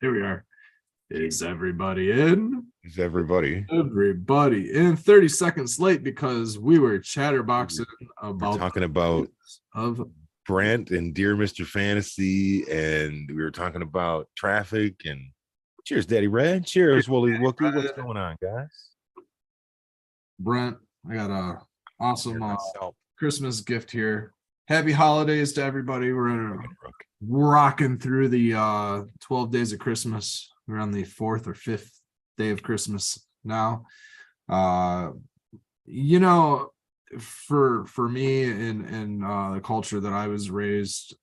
Here we are. Is everybody in? Is everybody? Everybody in 30 seconds late because we were chatterboxing about We're talking about of Brent and Dear Mr. Fantasy, and we were talking about traffic. And cheers, Daddy Red. Cheers, Wooly Wookie. What's going on, guys? Brent. I got a awesome Myself. Christmas gift here. Happy holidays to everybody. We're rocking through the 12 days of Christmas. We're on the 4th or 5th day of Christmas now. You know, for me in the culture that I was raised,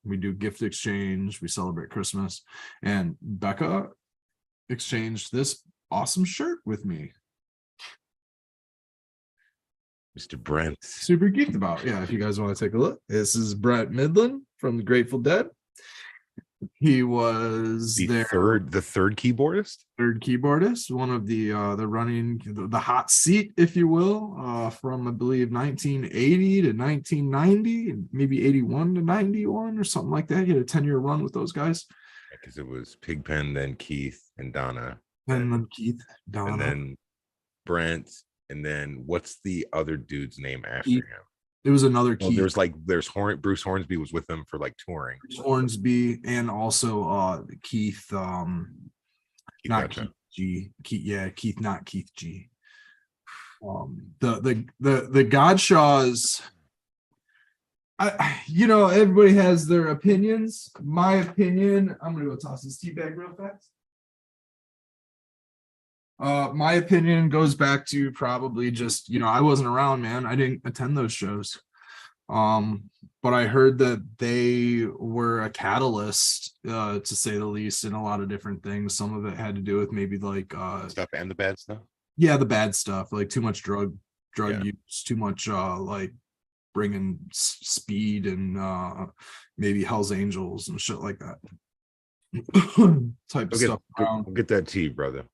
we do gift exchange, we celebrate Christmas, and Becca exchanged this awesome shirt with me. Mr. Brent. Super geeked about. Yeah, if you guys want to take a look. This is Brent Midland from the Grateful Dead. He was the third keyboardist. Third keyboardist, one of the running the hot seat, if you will, from I believe 1980 to 1990, and maybe 81 to 91 or something like that. He had a 10-year run with those guys. Because it was Pigpen, then Keith and Donna. And then Keith, Donna. And then Brent. And then what's the other dude's name after Keith. him? It was another Keith. There's Bruce Hornsby was with them for like touring. Bruce Hornsby and also Keith. Not Keith G. Keith, not Keith G. The Godshaws. Everybody has their opinions. My opinion. I'm gonna go toss this tea bag real fast. My opinion goes back to probably just, I wasn't around, man. I didn't attend those shows. But I heard that they were a catalyst, to say the least, in a lot of different things. Some of it had to do with maybe like stuff and the bad stuff. Yeah, the bad stuff, like too much drug use, too much like bringing speed and maybe Hell's Angels and shit like that. Type of stuff. We'll get that tea, brother.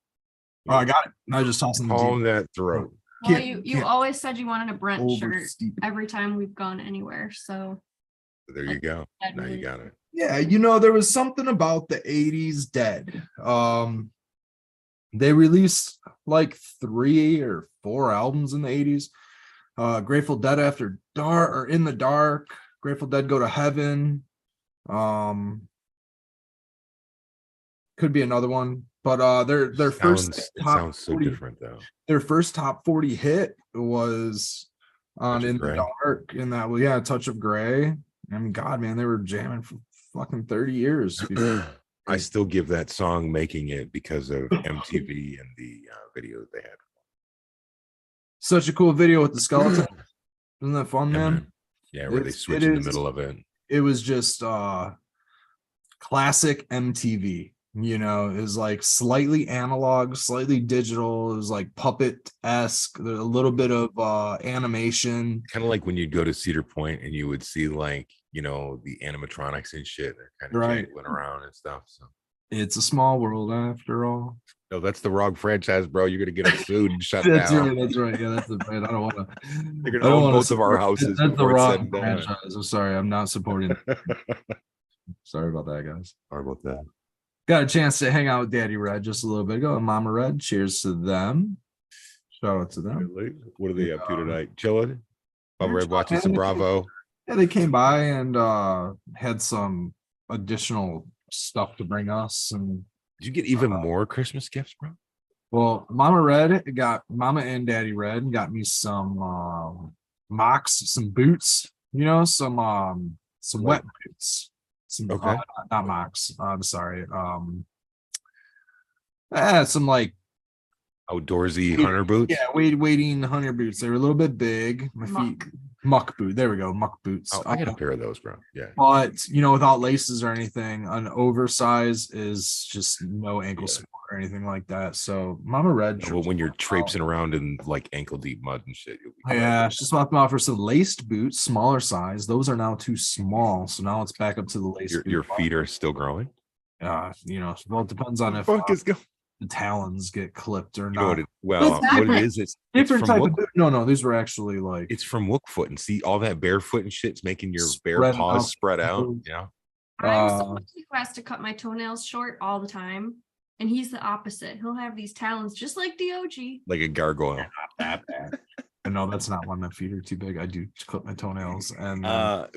Oh, I got it. I just tossing the calm that throat. Well, you always said you wanted a Brent shirt every time we've gone anywhere, so there you go. Now you got it. Yeah, there was something about the 80s Dead. They released like 3 or 4 albums in the 80s. Grateful Dead After Dark, or In the Dark, Grateful Dead Go to Heaven. Could be another one. But their first top sounds so 40, different though. Their first top 40 hit was on In the Dark, and that was A Touch of Gray. I mean, God, man, they were jamming for fucking 30 years. I still give that song Making It because of MTV and the video that they had. Such a cool video with the skeleton. Isn't that fun, man? Yeah, where they switch in the middle of it. It was just classic MTV. It was like slightly analog, slightly digital. It was like puppet-esque, a little bit of animation. Kind of like when you'd go to Cedar Point and you would see like, the animatronics and shit. They're kind of jangling around and stuff. So it's a small world after all. No, that's the wrong franchise, bro. You're gonna get us sued and shut that's down. That's right. Yeah, that's the right. I don't want to. They're gonna own both of our houses. That's the wrong franchise. I'm sorry. I'm not supporting it. Sorry about that, guys. Sorry about that. Got a chance to hang out with Daddy Red just a little bit ago and Mama Red. Cheers to them. Shout out to them. What are they up to tonight? Chilling? Mama Red watching some Bravo. Yeah, they came by and had some additional stuff to bring us. And did you get even more Christmas gifts, bro? Well, Mama and Daddy Red got me some mocks, some boots, some wet boots. Okay. Not mocks. I'm sorry. Some like outdoorsy hunter boots. Yeah, wading hunter boots. They were a little bit big. My feet, muck boot. There we go, muck boots. Oh, I got a pair of those, bro. Yeah. But without laces or anything, an oversize is just no ankle support or anything like that. So Mama Red. Well, when you're traipsing around in like ankle deep mud and shit. She swapped them out for some laced boots, smaller size. Those are now too small, so now it's back up to the lace. Your feet are still growing. Well, it depends on if the talons get clipped or not. What it is, it's different type of boot. No, these were actually like it's from Wookfoot, and see all that barefoot and shit's making your bare paws spread out. Yeah. I'm Uh, someone who has to cut my toenails short all the time, and he's the opposite. He'll have these talons just like DOG. Like a gargoyle. not that bad. And no, that's not when my feet are too big. I do clip my toenails and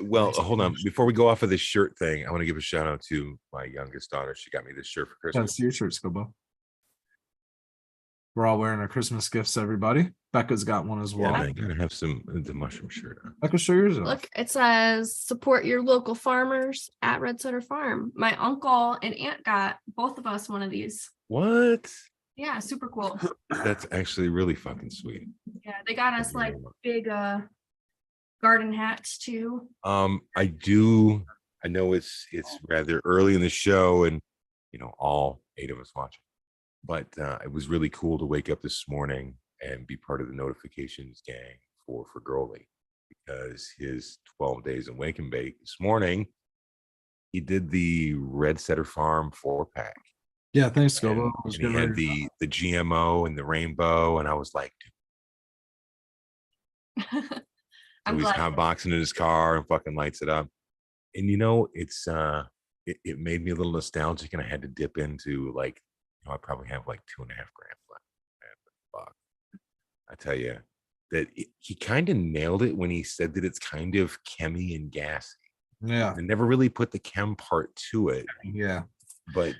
Well, hold on. Before we go off of this shirt thing, I want to give a shout out to my youngest daughter. She got me this shirt for Christmas. that's your shirt, Skilbo. We're all wearing our Christmas gifts, everybody. Becca's got one as well. Yeah, man, gotta have the mushroom shirt on. Becca, show yours off. Look, it says support your local farmers at Red Setter Farm. My uncle and aunt got both of us one of these. What? Yeah, super cool. That's actually really fucking sweet. Yeah, they got us like big garden hats too. I know it's rather early in the show, and all 8 of us watching, but it was really cool to wake up this morning and be part of the notifications gang for Growly, because his 12 days in Wake and Bake this morning, he did the Red Setter Farm 4-pack. Yeah, thanks, Skilbo. And he had the GMO and the rainbow, and I was like, so he's hotboxing in his car and fucking lights it up. And it's it made me a little nostalgic, and I had to dip into like, I probably have like 2.5 grams left. Fuck. I tell you that he kind of nailed it when he said that it's kind of chemy and gassy. Yeah, I never really put the chem part to it. yeah, But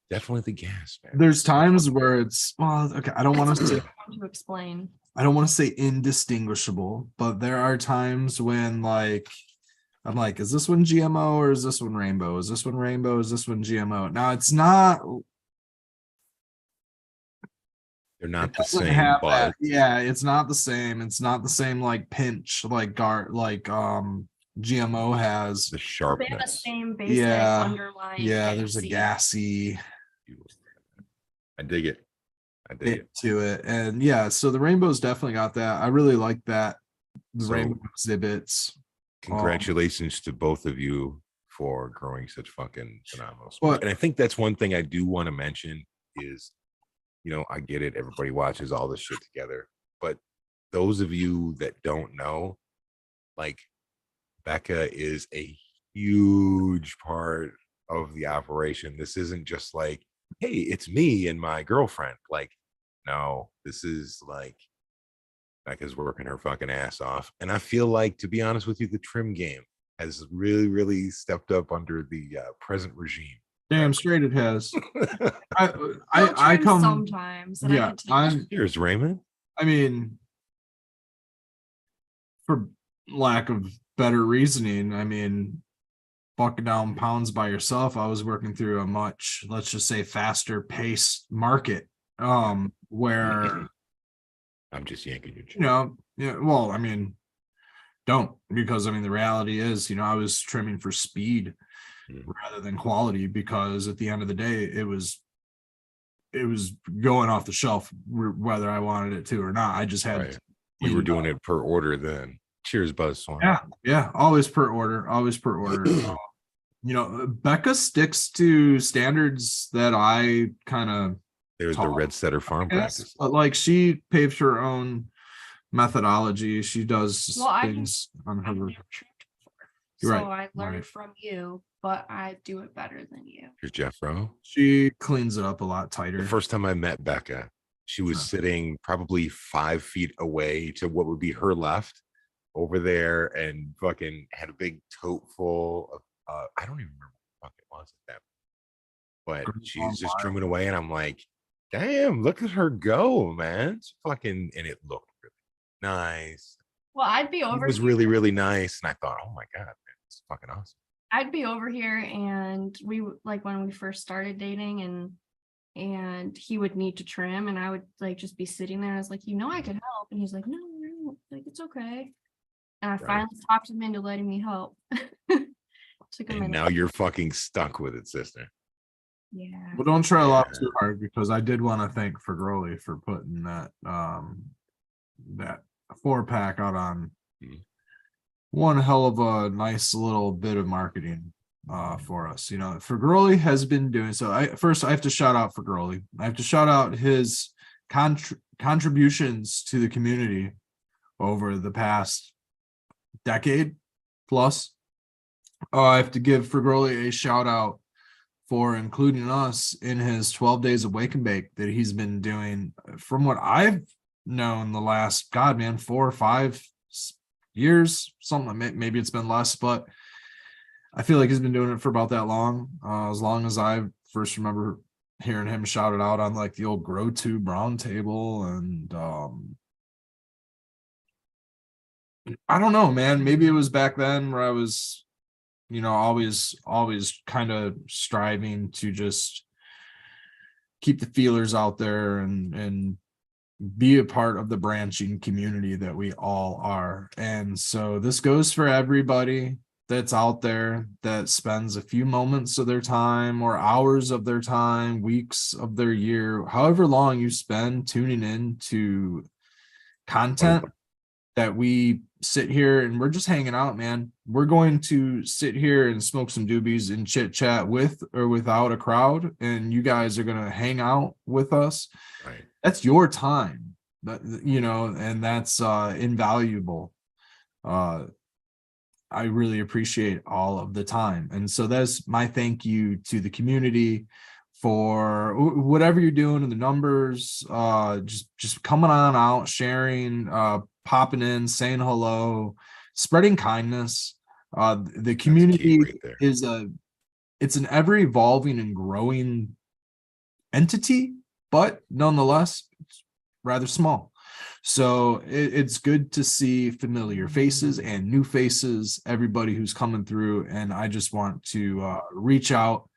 definitely the gas, man. there's times where it's okay. I don't want to say to explain. I don't want to say indistinguishable, but there are times when like I'm like, is this one GMO or is this one rainbow? Is this one rainbow? Is this one GMO? Now it's not. They're not the doesn't same, have but that. Yeah, it's not the same. It's not the same like pinch like GMO has. the They have the sharpness. same basic Yeah, underlying. Yeah, there's a gassy- gassy I dig it. bit to it, and yeah, so the rainbow's definitely got that. I really like that. The So- rainbow exhibits. Congratulations to both of you for growing such fucking phenomenal sport. But- And I think that's one thing I do want to mention is, I get it. Everybody watches all this shit together, but those of you that don't know, like, Becca is a huge part of the operation. This isn't just like, hey, it's me and my girlfriend. Like, no, this is like Becca's working her fucking ass off. And I feel like, to be honest with you, the trim game has really, really stepped up under the present regime. Damn straight it has. They'll I trim come sometimes. And yeah, Here's Raymond. I mean, for lack of better reasoning, I mean, bucking down pounds by yourself, I was working through a much, let's just say, faster paced market. Where I'm just yanking your chain. yeah, well, I mean, don't, because I mean the reality is, I was trimming for speed rather than quality, because at the end of the day, it was going off the shelf whether I wanted it to or not. I just had Right. We were doing it per order then. Cheers, Buzzstorm. yeah, always per order. Becca sticks to standards that I kind of There's the Red Setter Farm practice. but like she paved her own methodology. She does Well, things on her. I've never trimmed before. You're So right, I learned right. from you, but I do it better than you. Here's Jeff Rowe. She cleans it up a lot tighter. The first time I met Becca, she was sitting probably 5 feet away to what would be her left over there, and fucking had a big tote full of I don't even remember what it was at that point. But she's just trimming away, and I'm like, damn, look at her go, man. It's fucking, and it looked really nice. Well, I'd be over. It was here. really, really nice. And I thought, oh my God, man, it's fucking awesome. I'd be over here, and we like when we first started dating, and he would need to trim, and I would like just be sitting there. I was like, I could help, and he's like, no, like it's okay. And I finally talked him into letting me help. Took a And minute. now you're fucking stuck with it, sister. Yeah. Well, don't try a lot too hard, because I did want to thank Growly for putting that 4-pack out on one hell of a nice little bit of marketing for us. Growly has been doing so. I have to shout out Growly. I have to shout out his contributions to the community over the past decade plus. I have to give Frigoli a shout out for including us in his 12 days of wake and bake that he's been doing. From what I've known, the last 4 or 5 years, something, maybe it's been less, but I feel like he's been doing it for about that long, as long as I first remember hearing him shout it out on like the old Grow Tube round table. And I don't know, man, maybe it was back then where I was, always kind of striving to just keep the feelers out there and be a part of the branching community that we all are. And so this goes for everybody that's out there that spends a few moments of their time or hours of their time, weeks of their year, however long you spend tuning in to content that we sit here and we're just hanging out, man. We're going to sit here and smoke some doobies and chit chat with or without a crowd, and you guys are going to hang out with us. Right. That's your time, but and that's invaluable. I really appreciate all of the time. And so that's my thank you to the community for whatever you're doing in the numbers, just coming on out, sharing, popping in, saying hello, spreading kindness. The community is it's an ever evolving and growing entity, but nonetheless, it's rather small. So it's good to see familiar faces and new faces, everybody who's coming through. And I just want to reach out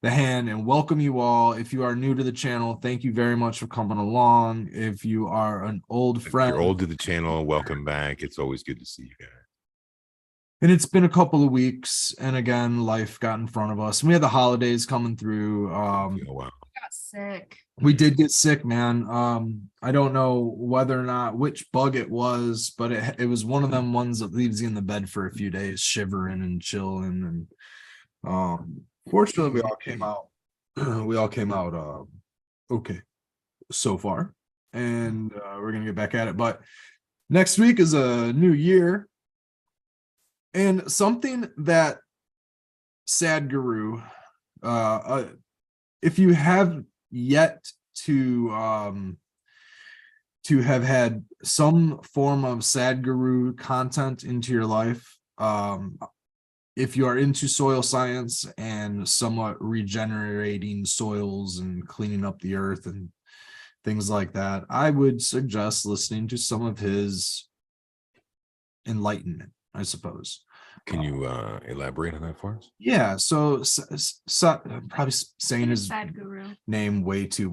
the hand and welcome you all. If you are new to the channel, thank you very much for coming along. If you are an old friend, if you're old to the channel, welcome back. It's always good to see you guys. And it's been a couple of weeks, and again, life got in front of us. We had the holidays coming through. Wow. Got sick. We did get sick, man. I don't know whether or not which bug it was, but it was one of them ones that leaves you in the bed for a few days, shivering and chilling. And fortunately, we all came out. We all came out okay so far, and we're gonna get back at it. But next week is a new year, and something that Sadhguru, if you have yet to have had some form of Sadhguru content into your life, if you are into soil science and somewhat regenerating soils and cleaning up the earth and things like that, I would suggest listening to some of his enlightenment, I suppose. Can you elaborate on that for us? Yeah, so probably saying his Sadhguru name way too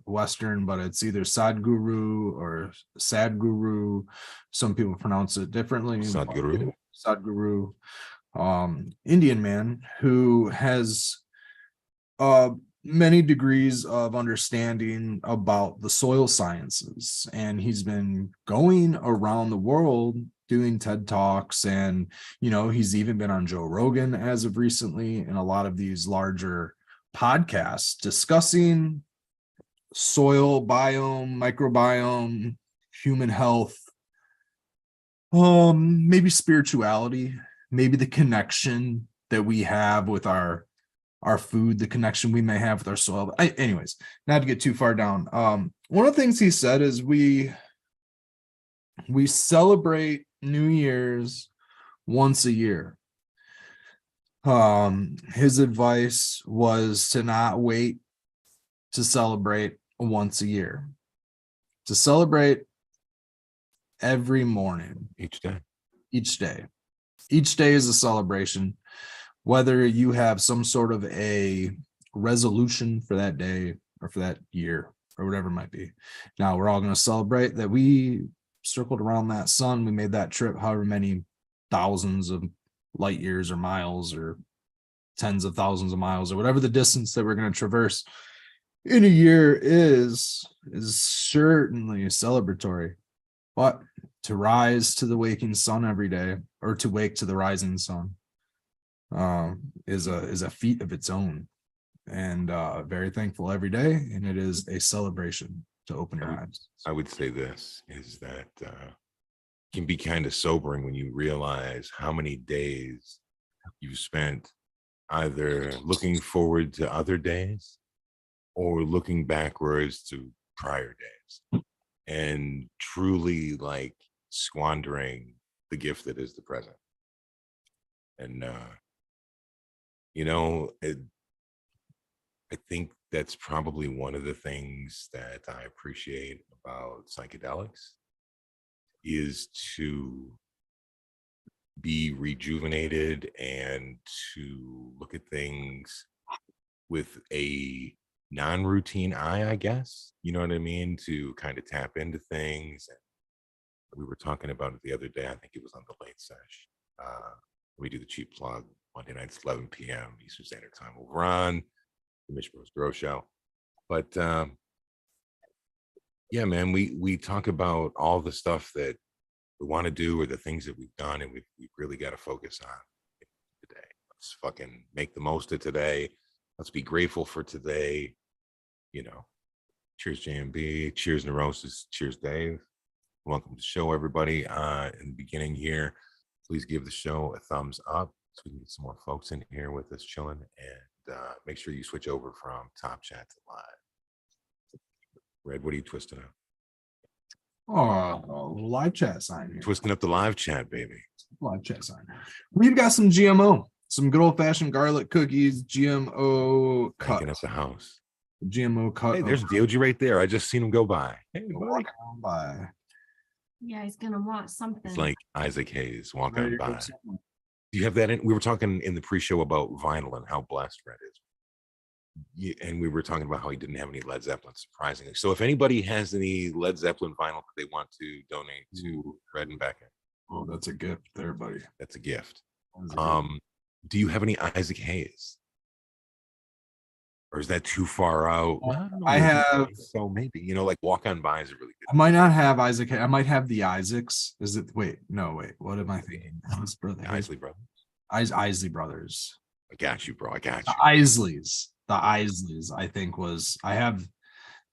Western, but it's either Sadhguru or Sadhguru. Some people pronounce it differently. Sadhguru, Indian man who has many degrees of understanding about the soil sciences, and he's been going around the world doing TED Talks, and he's even been on Joe Rogan as of recently, and a lot of these larger podcasts discussing soil, biome, microbiome, human health, maybe spirituality, maybe the connection that we have with our food, the connection we may have with our soil. Anyways, not to get too far down. One of the things he said is we celebrate New Year's once a year. His advice was to not wait to celebrate once a year, to celebrate every morning, each day is a celebration, whether you have some sort of a resolution for that day or for that year or whatever it might be. Now we're all going to celebrate that we circled around that sun. We made that trip however many thousands of light years or miles or tens of thousands of miles or whatever the distance that we're going to traverse in a year is certainly celebratory. But to rise to the waking sun every day, or to wake to the rising sun, is a feat of its own, and very thankful every day, and it is a celebration to open your eyes. I would say this is that can be kind of sobering when you realize how many days you've spent either looking forward to other days or looking backwards to prior days and truly like squandering the gift that is the present. And you know, I think that's probably one of the things that I appreciate about psychedelics is to be rejuvenated and to look at things with a non-routine eye, I guess. You know what I mean? To kind of tap into things. We were talking about it the other day. I think it was on the late sesh. We do the cheap plug Monday nights, 11 p.m. Eastern Standard Time over on the Mitch Bros Grow Show. But yeah, man, we talk about all the stuff that we want to do or the things that we've done, and we really got to focus on today. Let's fucking make the most of today. Let's be grateful for today. You know, cheers, JMB. Cheers, Neurosis. Cheers, Dave. Welcome to the show, everybody. In the beginning here, please give the show a thumbs up so we can get some more folks in here with us chilling. And make sure you switch over from Top Chat to Live. Red, what are you twisting up? Oh, live chat sign here. Twisting up the live chat, baby. Live chat sign. We've got some GMO, some good old fashioned garlic cookies, GMO cut. Cranking up the house. GMO cut. Hey, there's DOG right there. I just seen him go by. Hey, buddy. Walking on by. Yeah, he's gonna want something. It's like Isaac Hayes walking Ready to go by. somewhere. Do you have that in? We were talking in the pre-show about vinyl and how blessed Red is. And we were talking about how he didn't have any Led Zeppelin, surprisingly. So if anybody has any Led Zeppelin vinyl that they want to donate to Red and Becca, Oh, that's a gift there, buddy. that's a gift. That's a gift. Do you have any Isaac Hayes? Or is that too far out? I have. So maybe, you know, like Walk On By is a really good. I might not have Isaac. I might have the Isaacs. Is it? Wait, no, wait. What am I thinking? His brother. Isley Brothers. Isley Brothers. I got you, bro. I got The you. Isleys. The Isleys, I think was. I have.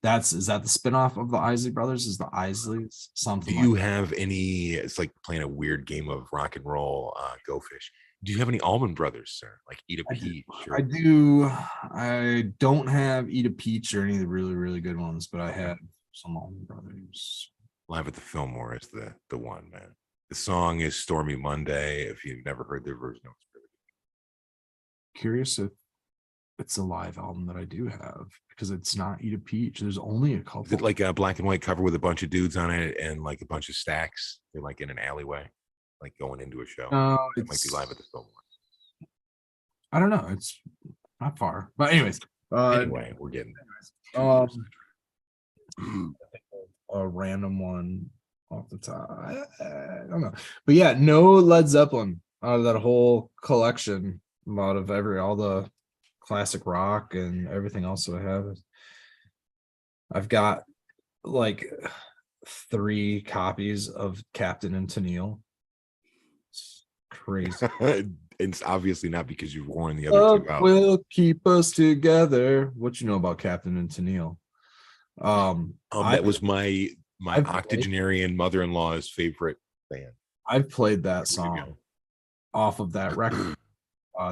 Is that the spinoff of the Isley Brothers? Is the Isleys something? Do you like have any? It's like playing a weird game of rock and roll. Go Fish. Do you have any Allman Brothers, sir? Like Eat a Peach? I do. I don't have Eat a Peach or any of the really, really good ones, but I have some Allman Brothers. Live at the Fillmore is the one, man. The song is Stormy Monday. If you've never heard their version, it's really good. Curious if it's a live album that I do have because it's not Eat a Peach. There's only a couple. Is it like a black and white cover with a bunch of dudes on it and like a bunch of stacks? They're like in an alleyway, like going into a show. No, It might be Live at the Fillmore. I don't know. It's not far, but anyways. Anyway, we're getting A random one off the top. I don't know, but yeah, no Led Zeppelin out of that whole collection. Out of all the classic rock and everything else that I have. I've got like 3 copies of Captain and Tennille. It's crazy. It's obviously not because you've worn the other 2 out. Will keep us together. What you know about Captain and Tennille? That was my I've octogenarian mother-in-law's favorite band. I've played that song off of that record.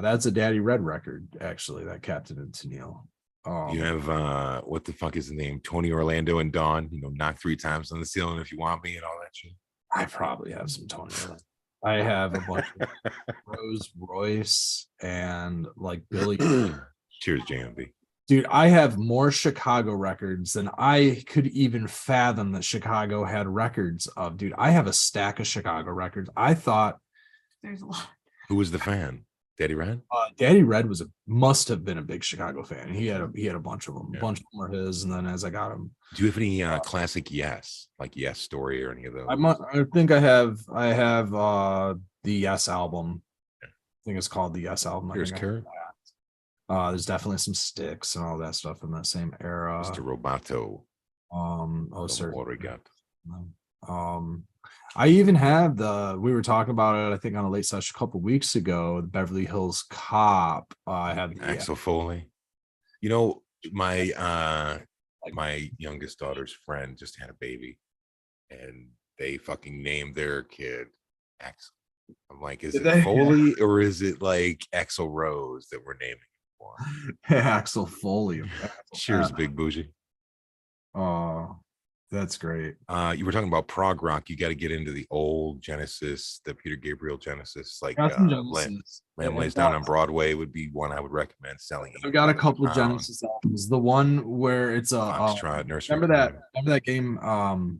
That's a Daddy Red record, actually. That Captain and Tennille. You have what the fuck is the name? Tony Orlando and Dawn. You know, knock 3 times on the ceiling if you want me and all that shit. I probably have some Tony Orlando. I have a bunch of Rose Royce and like Billy. Cheers, JMB. Dude, I have more Chicago records than I could even fathom that Chicago had records of. Dude, I have a stack of Chicago records. I thought There's a lot. Who was the fan? Daddy Red? Daddy Red must have been a big Chicago fan. He had a bunch of them. Yeah. A bunch of them were his, and then as I got them. Do you have any classic Yes, like Yes Story or any of those? I think I have the Yes album. I think it's called the Yes album. Here's Kurt. There's definitely some Sticks and all that stuff in that same era. Mr. Roboto. Certainly. I even have we were talking about it, I think on a late session a couple weeks ago, the Beverly Hills Cop. I have Axel Foley. You know, my youngest daughter's friend just had a baby and they fucking named their kid Axel. I'm like, is Did it they? Foley or is it like Axl Rose that we're naming for? Axel Foley. Cheers, Big Bougie. Oh, that's great. You were talking about prog rock. You got to get into the old Genesis, the Peter Gabriel Genesis, like Got some Genesis. Lamb Lays Down on Broadway would be one I would recommend. Selling. I've got a couple of £8 Genesis albums. The one where it's a Foxtrot Nursery. remember that game?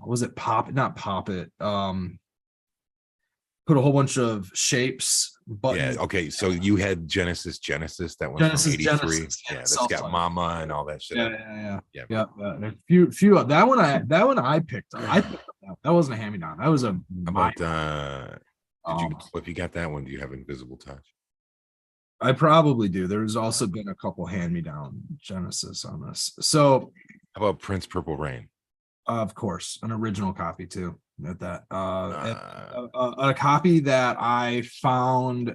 Was it Pop? Not Pop It. Put a whole bunch of shapes, buttons. Yeah. Okay. So you had Genesis. That one's Genesis, from '83. Genesis, Yeah, yeah, that's got self-titled. Mama and all that shit. Yeah. Yeah. And a few. That one I picked up. That wasn't a hand me down. That was a. How about if you got that one, do you have Invisible Touch? I probably do. There's also been a couple hand me down Genesis on this. So, how about Prince Purple Rain? Of course, an original copy too. At that, a copy that I found.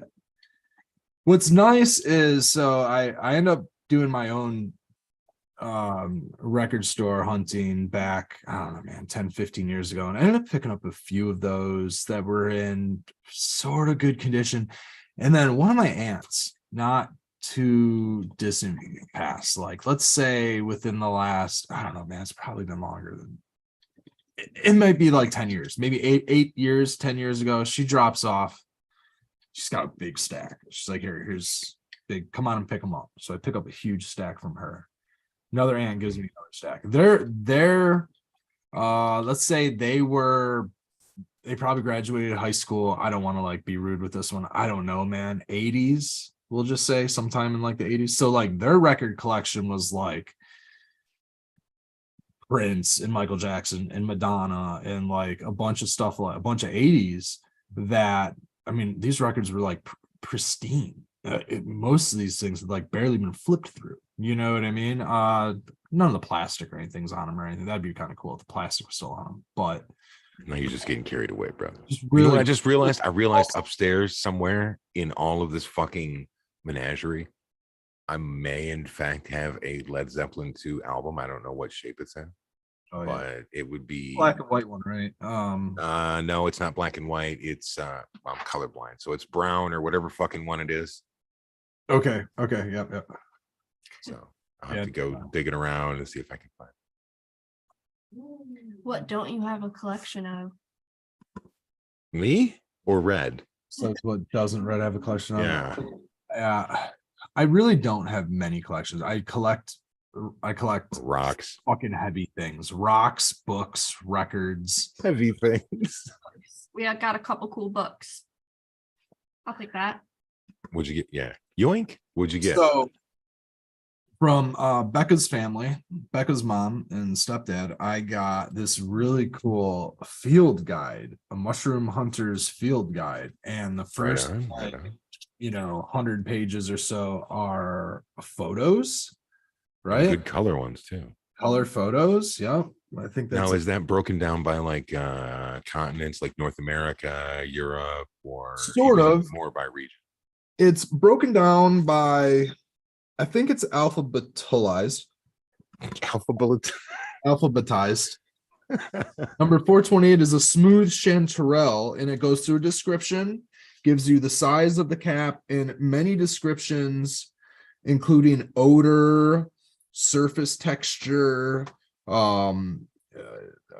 What's nice is so I end up doing my own record store hunting back, I don't know, man, 10-15 years ago, and I ended up picking up a few of those that were in sort of good condition. And then one of my aunts, not too distant past, like let's say within the last, I don't know, man, it's probably been longer than it might be like 10 years, maybe 8 years, 10 years ago. She drops off. She's got a big stack. She's like, here's big, come on and pick them up. So I pick up a huge stack from her. Another aunt gives me another stack. They're let's say they probably graduated high school. I don't want to like be rude with this one. I don't know, man. 80s, we'll just say sometime in like the 80s. So like their record collection was like Prince and Michael Jackson and Madonna and like a bunch of stuff, like a bunch of 80s that, I mean, these records were like pristine. Most of these things had like barely been flipped through. You know what I mean? None of the plastic or anything's on them or anything. That'd be kind of cool if the plastic was still on them. But no, you're just getting carried away, bro. Really, you know what I just realized? I realized upstairs somewhere in all of this fucking menagerie, I may in fact have a Led Zeppelin 2 album. I don't know what shape it's in. Oh, but yeah. it would be Black and white one, right? No, it's not black and white. It's I'm colorblind, so it's brown or whatever fucking one it is. Okay. Yep. So I'll have to go digging around and see if I can find What don't you have a collection of? me or Red. So that's what doesn't Red have a collection of? Yeah. I really don't have many collections. I collect Rocks, fucking heavy things, rocks, books, records, heavy things. We have got a couple cool books. I'll take that. What'd you get? Yeah, yoink. What'd you get? So from Becca's family, Becca's mom and stepdad, I got this really cool field guide, a mushroom hunter's field guide, and the first right on. 100 pages or so are photos. Right, good color ones too. Color photos, yeah. I think that's now is that broken down by like continents, like North America, Europe, or sort of more by region? It's broken down by, I think it's alphabetized. Alphabetized. Number 428 is a smooth chanterelle, and it goes through a description, gives you the size of the cap, and many descriptions, including odor, surface texture,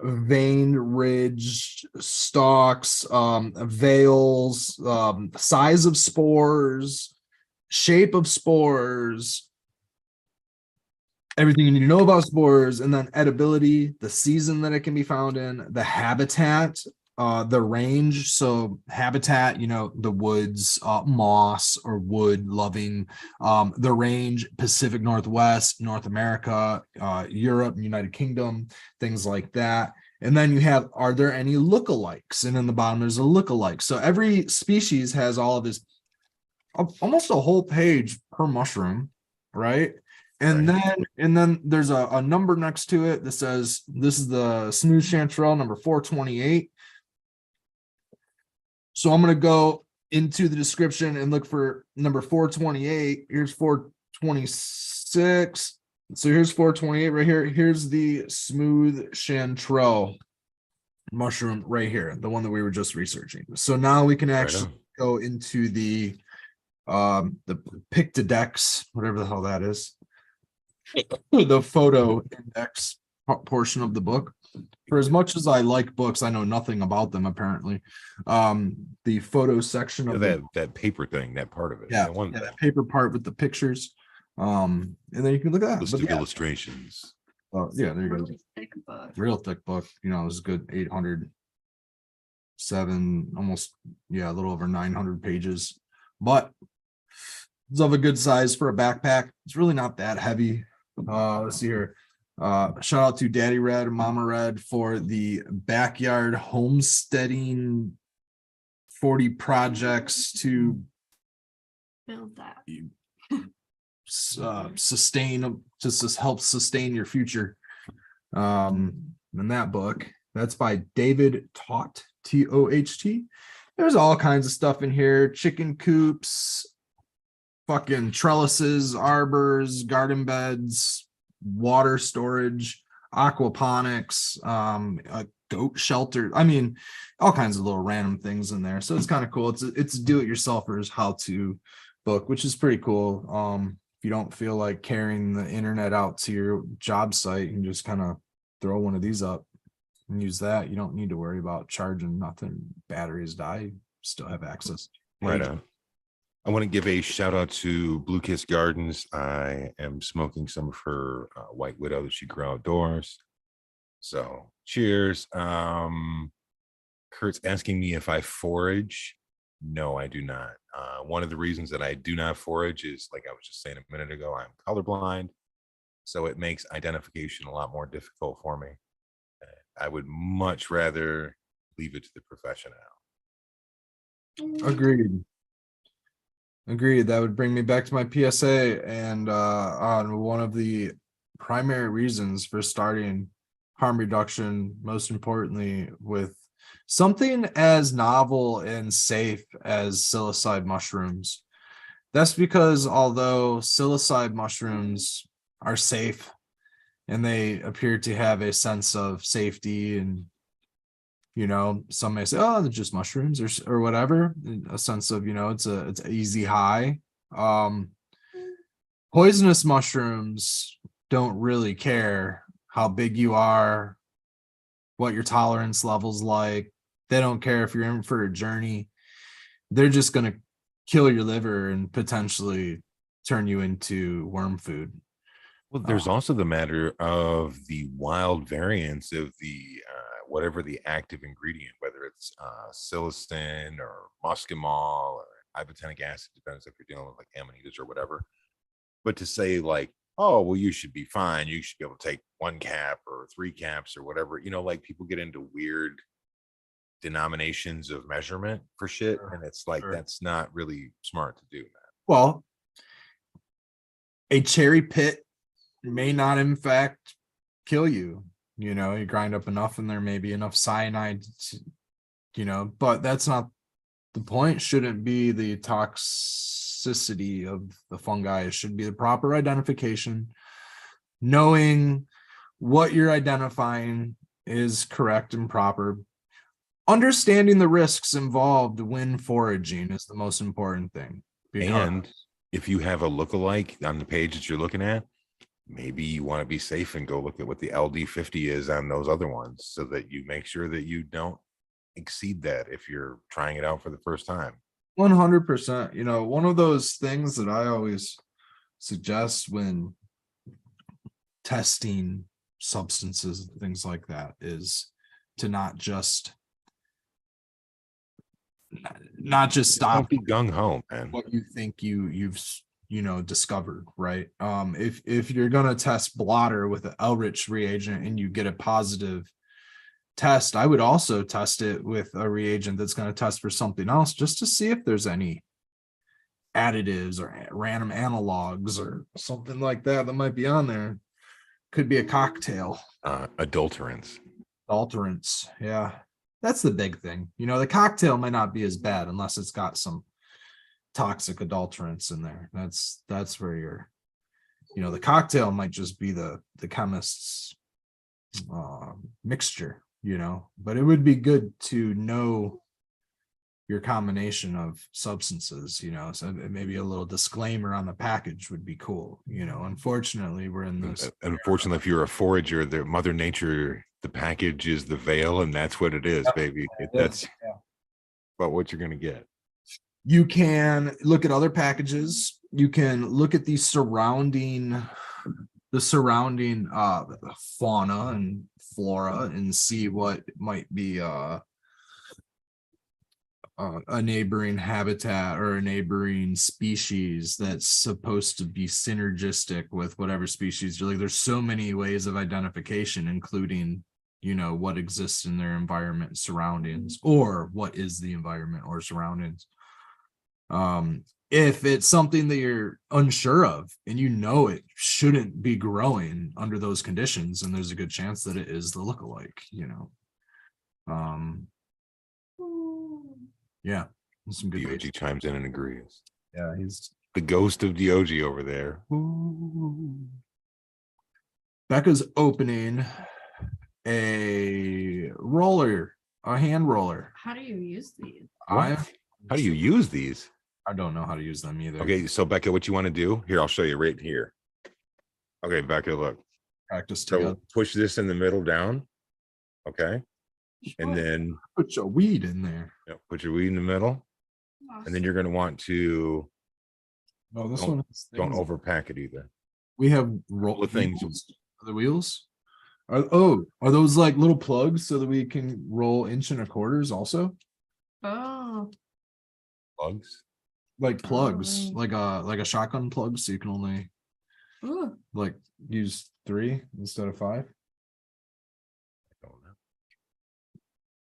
vein ridge, stalks, veils, size of spores, shape of spores, everything you need to know about spores, and then edibility, the season that it can be found in, the habitat, the range. So habitat, the woods, moss or wood loving, the range, Pacific Northwest, North America, Europe, United Kingdom, things like that. And then you have, are there any lookalikes? And in the bottom, there's a lookalike. So every species has all of this, almost a whole page per mushroom, right? And then there's a number next to it that says this is the smooth chanterelle number 428. So I'm going to go into the description and look for number 428. Here's 426. So here's 428 right here. Here's the smooth chanterelle mushroom right here, the one that we were just researching. So now we can actually go into the Pictodex, whatever the hell that is, the photo index portion of the book. For as much as I like books, I know nothing about them apparently. The photo section of that paper thing, that part of it. yeah, One that paper part with the pictures. And then you can look at that. list But of yeah, illustrations. yeah, there you go. Really thick book. Real thick book. You know, it was a good 807, almost, yeah, a little over 900 pages. But it's of a good size for a backpack. It's really not that heavy. Let's see here. Shout out to Daddy Red and Mama Red for the backyard homesteading 40 projects to Build that. sustain, just help sustain your future. In that book, that's by David Toht, Toht. There's all kinds of stuff in here: chicken coops, fucking trellises, arbors, garden beds, water storage, aquaponics, a goat shelter. I mean, all kinds of little random things in there. So it's kind of cool. It's a do-it-yourselfer's how-to book, which is pretty cool. If you don't feel like carrying the internet out to your job site, you can just kind of throw one of these up and use that. You don't need to worry about charging nothing. Batteries die, you still have access. Right on. I want to give a shout out to Blue Kiss Gardens. I am smoking some of her White Widow that she grew outdoors. So cheers. Kurt's asking me if I forage. No, I do not. One of the reasons that I do not forage is, like I was just saying a minute ago, I'm colorblind. So it makes identification a lot more difficult for me. I would much rather leave it to the professional. Agreed. That would bring me back to my PSA and on one of the primary reasons for starting harm reduction, most importantly, with something as novel and safe as psilocybe mushrooms. That's because although psilocybe mushrooms are safe and they appear to have a sense of safety, and you know, some may say, oh, they're just mushrooms or whatever, a sense of, you know, it's an easy high. Poisonous mushrooms don't really care how big you are, what your tolerance level's like. They don't care if you're in for a journey. They're just going to kill your liver and potentially turn you into worm food. Well, there's also the matter of the wild variants of the whatever the active ingredient, whether it's psilocin or muscimol or ibotenic acid, depends if you're dealing with like amanitas or whatever. But to say like, oh, well, you should be fine. You should be able to take 1 cap or 3 caps or whatever. You know, like people get into weird denominations of measurement for shit, and it's like that's not really smart to do, man. Well, a cherry pit may not in fact kill you. You know, you grind up enough and there may be enough cyanide to, you know, but that's not the point. Shouldn't be the toxicity of the fungi. It should be the proper identification, knowing what you're identifying is correct and proper. Understanding the risks involved when foraging is the most important thing. And if you have a lookalike on the page that you're looking at, maybe you want to be safe and go look at what the LD50 is on those other ones so that you make sure that you don't exceed that if you're trying it out for the first time. 100%. You know, one of those things that I always suggest when testing substances and things like that is to not just stop. Don't be gung-ho, man. What you think you've discovered, right? If you're gonna test blotter with an Elrich reagent and you get a positive test, I would also test it with a reagent that's going to test for something else, just to see if there's any additives or random analogs or something like that might be on there. Could be a cocktail. Adulterants. Yeah, that's the big thing. You know, the cocktail might not be as bad unless it's got some toxic adulterants in there. That's where you're, you know, the cocktail might just be the chemist's mixture, you know, but it would be good to know your combination of substances, so maybe a little disclaimer on the package would be cool. Unfortunately, we're in this. Unfortunately, if you're a forager, the Mother Nature, the package is the veil, and that's what it is, baby. That's about what you're gonna get. You can look at other packages. You can look at the surrounding fauna and flora and see what might be a neighboring habitat or a neighboring species that's supposed to be synergistic with whatever species you're like. There's so many ways of identification, including what exists in their environment and surroundings, or what is the environment or surroundings. If it's something that you're unsure of and it shouldn't be growing under those conditions, and there's a good chance that it is the lookalike. Yeah, some good DOG chimes in and agrees. Yeah, he's the ghost of DOG over there. Becca's opening a hand roller. How do you use these? How do you use these? I don't know how to use them either. Okay, so Becca, what you want to do here? I'll show you right here. Okay, Becca, look. Practice together. So push this in the middle down. Okay, and then put your weed in there. Yeah, put your weed in the middle, and then you're going to want to. No, this don't overpack it either. We have roll things. Are the wheels? Are those like little plugs so that we can roll inch and a quarters also? Oh, plugs. Like plugs, like a shotgun plug, so you can only like use 3 instead of 5. I don't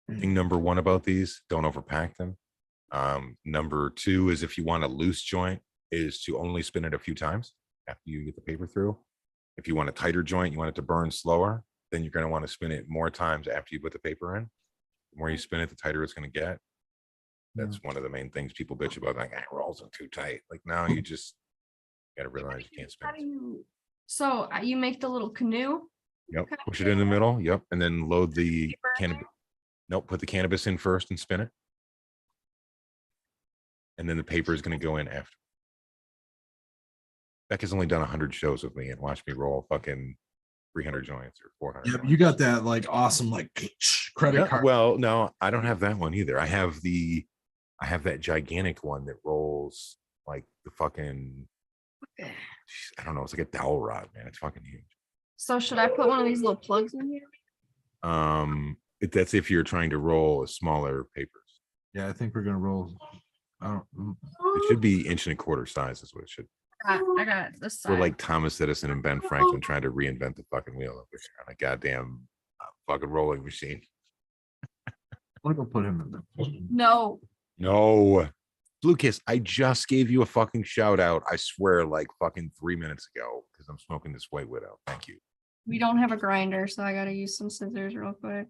know. Thing number 1 about these, don't overpack them. Number 2 is if you want a loose joint, is to only spin it a few times after you get the paper through. If you want a tighter joint, you want it to burn slower, then you're going to want to spin it more times after you put the paper in. The more you spin it, the tighter it's going to get. That's one of the main things people bitch about. Like, it rolls in too tight. Like, now you just got to realize you can't spin. So you make the little canoe. Yep. Push it in the middle. Yep. And then load the cannabis. Nope. Put the cannabis in first and spin it. And then the paper is going to go in after. Becca's only done 100 shows with me and watched me roll fucking 300 joints or 400. Yeah, you got that like awesome like credit card. Well, no, I don't have that one either. I have that gigantic one that rolls like the fucking, I don't know, it's like a dowel rod, man. It's fucking huge. So should I put one of these little plugs in here? That's if you're trying to roll a smaller papers. Yeah, I think we're gonna roll. It should be 1 1/4 inch size is what it should be. I got this side. We're like Thomas Edison and Ben Franklin trying to reinvent the fucking wheel on a goddamn fucking rolling machine. I want to go put him in there. No. Blue Kiss, I just gave you a fucking shout out. I swear, like fucking 3 minutes ago, because I'm smoking this White Widow. Thank you. We don't have a grinder, so I got to use some scissors real quick.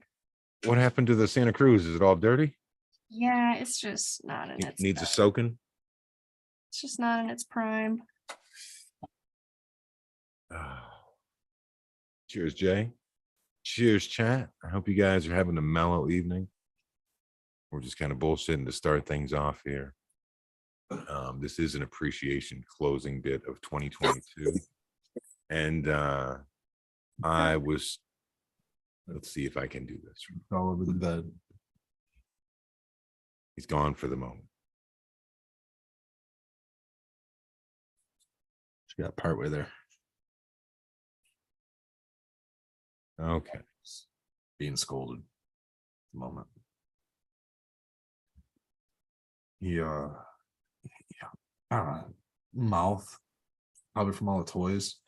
What happened to the Santa Cruz? Is it all dirty? Yeah, it's just not in its. Needs a soaking. It's just not in its prime. Cheers, Jay. Cheers, chat. I hope you guys are having a mellow evening. We're just kind of bullshitting to start things off here. This is an appreciation closing bit of 2022. And let's see if I can do this. All over the bed. He's gone for the moment. She got partway there. Okay. Being scolded at the moment. Yeah. I don't know. Mouth, probably from all the toys,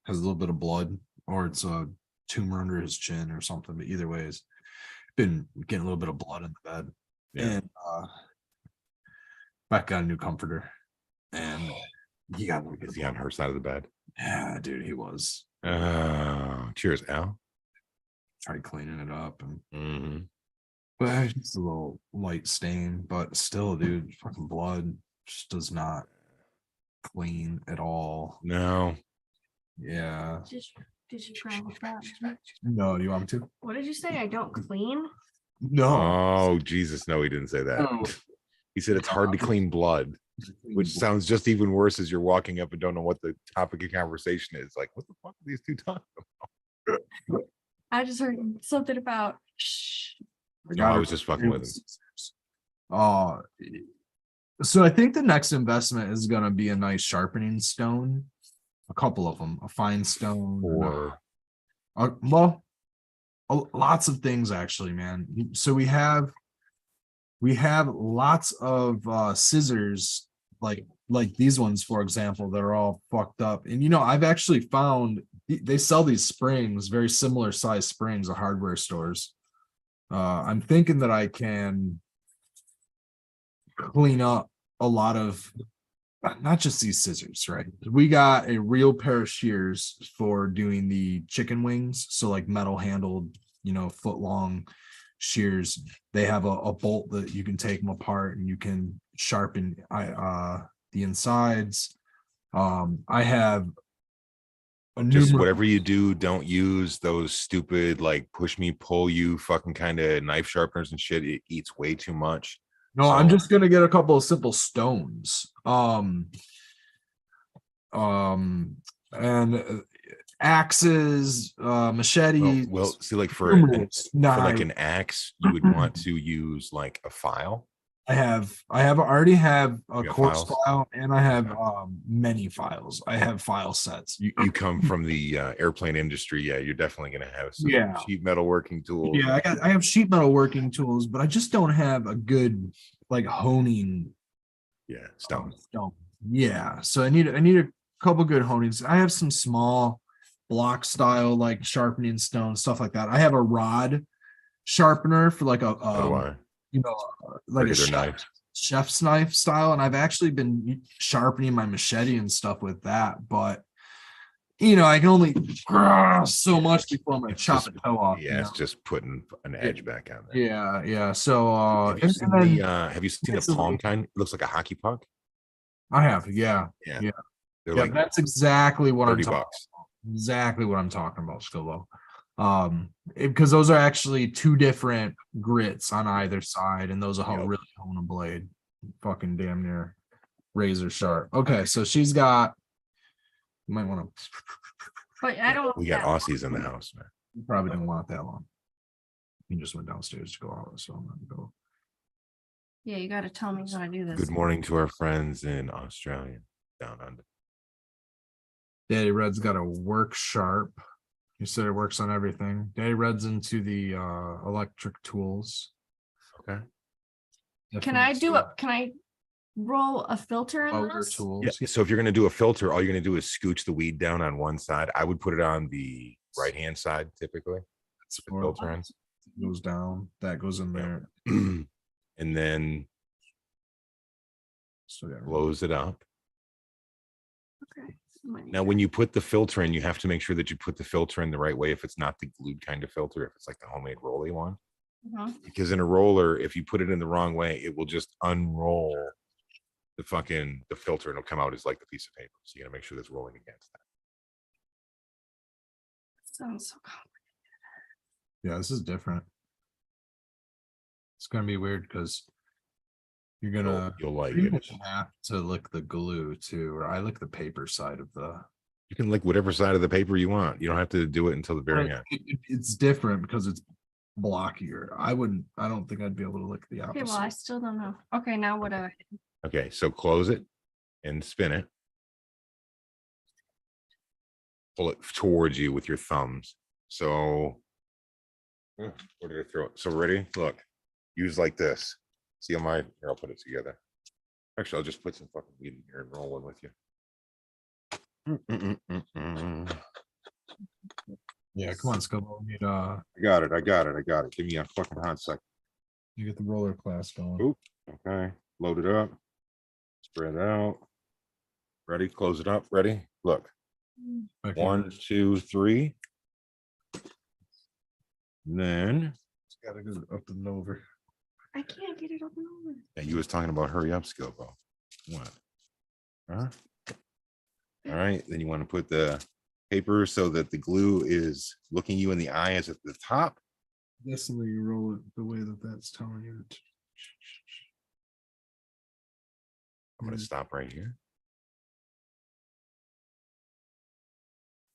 has a little bit of blood, or it's a tumor under his chin or something. But either way, it's been getting a little bit of blood in the bed. Yeah. And Beck got a new comforter, and he got a little bit. Is he on her side of the bed? Yeah, dude, he was. Cheers, Al. Tried cleaning it up, and but it's a little light stain, but still, dude, fucking blood just does not clean at all. No. Yeah. Did you grab that? No, do you want me to? What did you say? I don't clean? No. Oh, Jesus, no, he didn't say that. No. He said it's hard to clean blood, which sounds just even worse as you're walking up and don't know what the topic of conversation is. Like, what the fuck are these two talking about? I just heard something about shh. No, I was just fucking with him. So I think the next investment is gonna be a nice sharpening stone, a couple of them, a fine stone, Or well, lots of things actually, man. So we have lots of scissors like these ones, for example, that are all fucked up. And you know, I've actually found they sell these springs, very similar size springs at hardware stores. I'm thinking that I can clean up a lot of not just these scissors, right? We got a real pair of shears for doing the chicken wings, so like metal handled, you know, foot long shears. They have a bolt that you can take them apart and you can sharpen the insides. I have a just whatever you do, don't use those stupid like push me, pull you fucking kind of knife sharpeners and shit. It eats way too much. No, I'm just gonna get a couple of simple stones. And axes, machetes. Well, see, like for like an axe, you would want to use like a file. I already have a coarse files? file, and I have many files. I have file sets. You come from the airplane industry, yeah, you're definitely gonna have some sheet metal working tools. Yeah, I have sheet metal working tools, but I just don't have a good like honing. Yeah, stone. Yeah, so I need a couple good honings. I have some small block style like sharpening stone stuff like that. I have a rod sharpener for like a you know, like a chef's knife style, and I've actually been sharpening my machete and stuff with that, but you know, I can only so much before I'm gonna chop a toe off. Yeah, it's just putting an edge back on there. Yeah. So have you seen the palm kind? It looks like a hockey puck. I have, yeah. They're like that's exactly what I'm $30. talking about. Exactly what I'm talking about, Skilbo. Because those are actually two different grits on either side, and those will really hone a blade. Fucking damn near razor sharp. Okay, so she's got. You might want to. But I don't. We got Aussies in the house, man. You probably didn't want that long. You just went downstairs to go out, so I'm gonna go. Yeah, you got to tell me how to do this. Good morning to our friends in Australia, down under. Daddy Red's got to work sharp. He said it works on everything. Daddy Red's into the electric tools. Okay. Can I roll a filter in this? Yeah. So if you're going to do a filter, all you're going to do is scooch the weed down on one side. I would put it on the right hand side typically. That's the filter ends. Goes down. That goes in there. And then close it up. Okay. Now, when you put the filter in, you have to make sure that you put the filter in the right way. If it's not the glued kind of filter, if it's like the homemade rolly one, because in a roller, if you put it in the wrong way, it will just unroll the filter and it'll come out as like the piece of paper. So you got to make sure that's rolling against that. Sounds so complicated. Yeah, this is different. It's gonna be weird because you're gonna you'll like it. Have to lick the glue too, or I lick the paper side of the. You can lick whatever side of the paper you want. You don't have to do it until the very end. It's different because it's blockier. I don't think I'd be able to lick the opposite. Okay, well, I still don't know. Okay, now what do I do? Okay, so close it and spin it. Pull it towards you with your thumbs. So, where did I throw it? So ready? Look, use like this. See on here, I'll put it together. Actually, I'll just put some fucking weed in here and roll one with you. Yeah, come on, Skilbo. I got it. Give me a fucking hot second. You get the roller class going. Oop, okay. Load it up. Spread out. Ready? Close it up. Ready? Look. Okay. 1, 2, 3. And then it's gotta go up and over. I can't get it up and over. Yeah, you was talking about hurry up, Skilbo. What? Huh? All right. Then you want to put the paper so that the glue is looking you in the eye as at the top. Definitely you roll it the way that's telling you. I'm going to stop right here.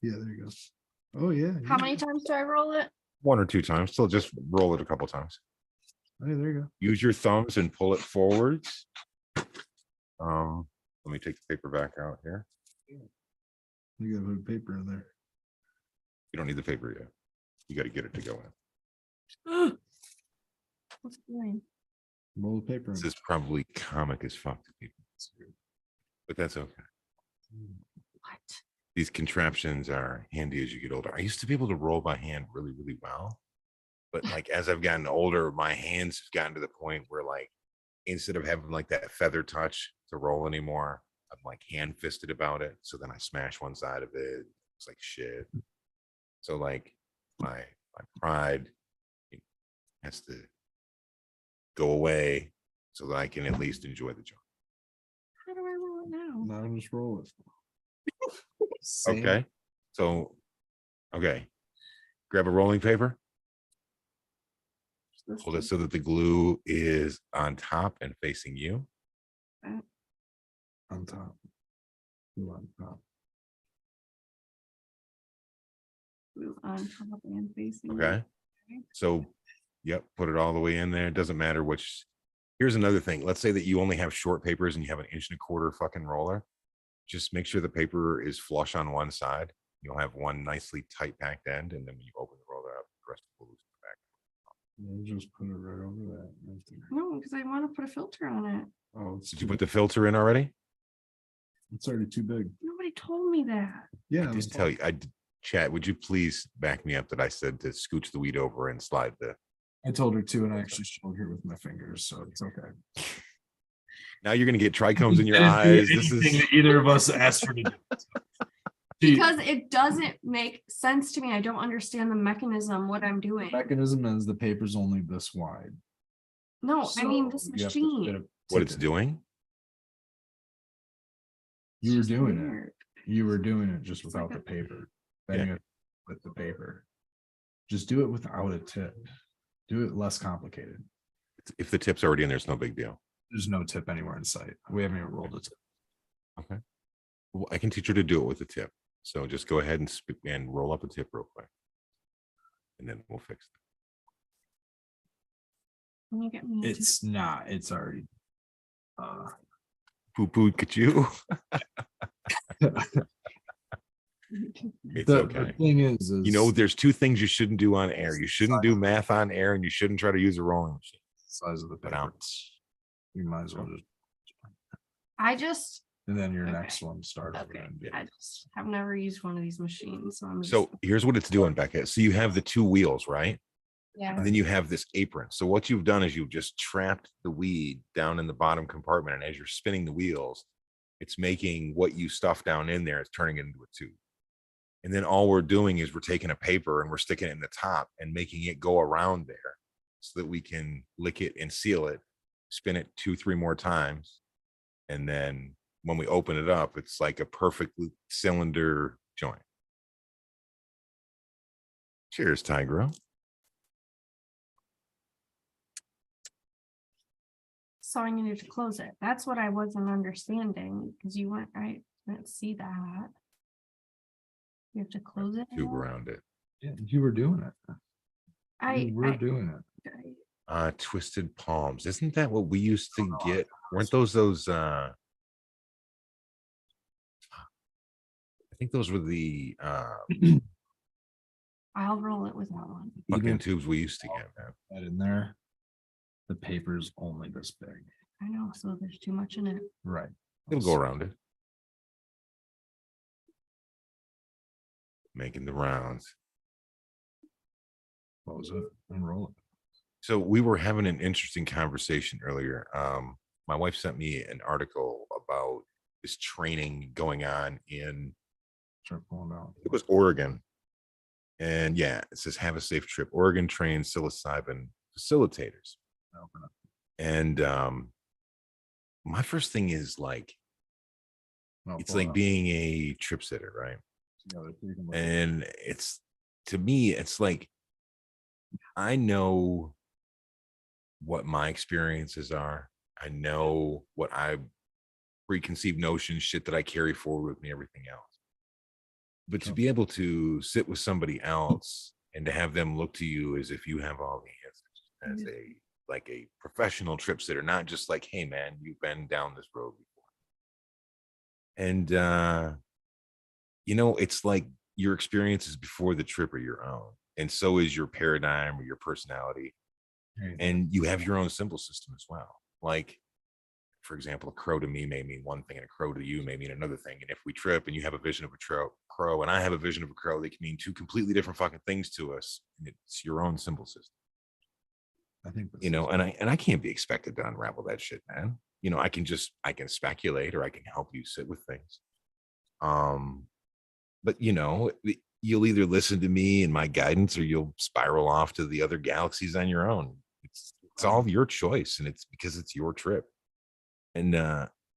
Yeah, there you go. Oh yeah. How many times do I roll it? 1 or 2 times. So just roll it a couple times. Hey, there you go. Use your thumbs and pull it forwards. Let me take the paper back out here. You gotta put paper in there. You don't need the paper yet. You got to get it to go in. What's it doing? Roll the paper in. This is probably comic as fuck to people, but that's okay. What? These contraptions are handy as you get older. I used to be able to roll by hand really, really well. But like as I've gotten older, my hands have gotten to the point where like instead of having like that feather touch to roll anymore, I'm like hand fisted about it. So then I smash one side of it. It's like shit. So like my pride has to go away so that I can at least enjoy the job. How do I roll it now? Now just roll it. Okay. So okay. Grab a rolling paper. This Hold it one? so that the glue is on top and facing you. On top. Glue on top. Glue on top and facing. Okay. Okay. So, yep, put it all the way in there. It doesn't matter which. Here's another thing. Let's say that you only have short papers and you have an 1.25 inch fucking roller. Just make sure the paper is flush on one side. You'll have one nicely tight packed end. And then when you open the roller up, the rest will loose in the back. We'll just put it right over that. Right there. No, because I want to put a filter on it. Oh, it's Did you put the filter in already? it's already too big. Nobody told me that. Yeah, I did tell you. Chat, would you please back me up that I said to scooch the weed over and slide the. I told her to, and I actually showed her with my fingers, so it's okay. Now you're going to get trichomes in your I didn't eyes. do This anything is. that either of us asked her to do. She- Because it doesn't make sense to me. I don't understand the mechanism, what I'm doing. mechanism is the paper's only this wide. No, I mean this So you have to machine. fit a What it's ticket. doing? You were It's just doing it. weird. You were doing it just It's without like the a- paper. Then Yeah. you have to with the paper. Just do it without a tip. Do it less complicated. If the tip's already in there, it's no big deal. There's no tip anywhere in sight. We haven't even rolled a tip. Okay. Well, I can teach her to do it with a tip. So just go ahead and roll up a tip real quick. And then we'll fix it. Can you get me a It's not, it's already. Poo-poo, could you? It's The okay. thing is, You know, there's 2 things you shouldn't do on air. You shouldn't do math on air, and you shouldn't try to use a rolling machine. size of the But paper. You might as well just, I just and then your Okay. next one start over. okay. and- I just have never used one of these machines, so I'm just So here's what it's doing, Becca. So you have the 2 wheels, right? yeah. And then you have this apron. So what you've done is you've just trapped the weed down in the bottom compartment. And as you're spinning the wheels, it's making what you stuff down in there, it's turning it into a tube. And then all we're doing is we're taking a paper and we're sticking it in the top and making it go around there so that we can lick it and seal it, spin it 2-3 more times. And then when we open it up, it's like a perfect cylinder joint. Cheers, Tigro. So I needed to close it. That's what I wasn't understanding because you weren't I didn't see that. You have to close it. Tube now? around it. Yeah, you were doing it. You were I, doing it. Twisted palms. Isn't that what we used to get? Weren't those I think those were the I'll roll it with that one. fucking Even tubes we used to get, man. that in there, the paper's only this big. I know, so there's too much in it. Right. It'll go around it. Making the rounds. Close it and roll it. So we were having an interesting conversation earlier. My wife sent me an article about this training going on in Start pulling out. it was Oregon. And yeah, it says have a safe trip. Oregon trains psilocybin facilitators. Open it. And my first thing is like No, it's pull it like out. being a trip sitter, right? Together so you can look. And it's to me, it's like I know what my experiences are. I know what I preconceived notions, shit that I carry forward with me, everything else. But to be able to sit with somebody else and to have them look to you as if you have all the answers, as a like a professional trip sitter, not just like, hey man, you've been down this road before. And you know, it's like your experiences before the trip are your own. And so is your paradigm or your personality. And you have your own symbol system as well. Like, for example, a crow to me may mean one thing and a crow to you may mean another thing. And if we trip and you have a vision of a crow and I have a vision of a crow, they can mean two completely different fucking things to us. And it's your own symbol system. I think You know, and I can't be expected to unravel that shit, man. You know, I can speculate or I can help you sit with things. But you know, you'll either listen to me and my guidance or you'll spiral off to the other galaxies on your own. It's all your choice, and it's because it's your trip. And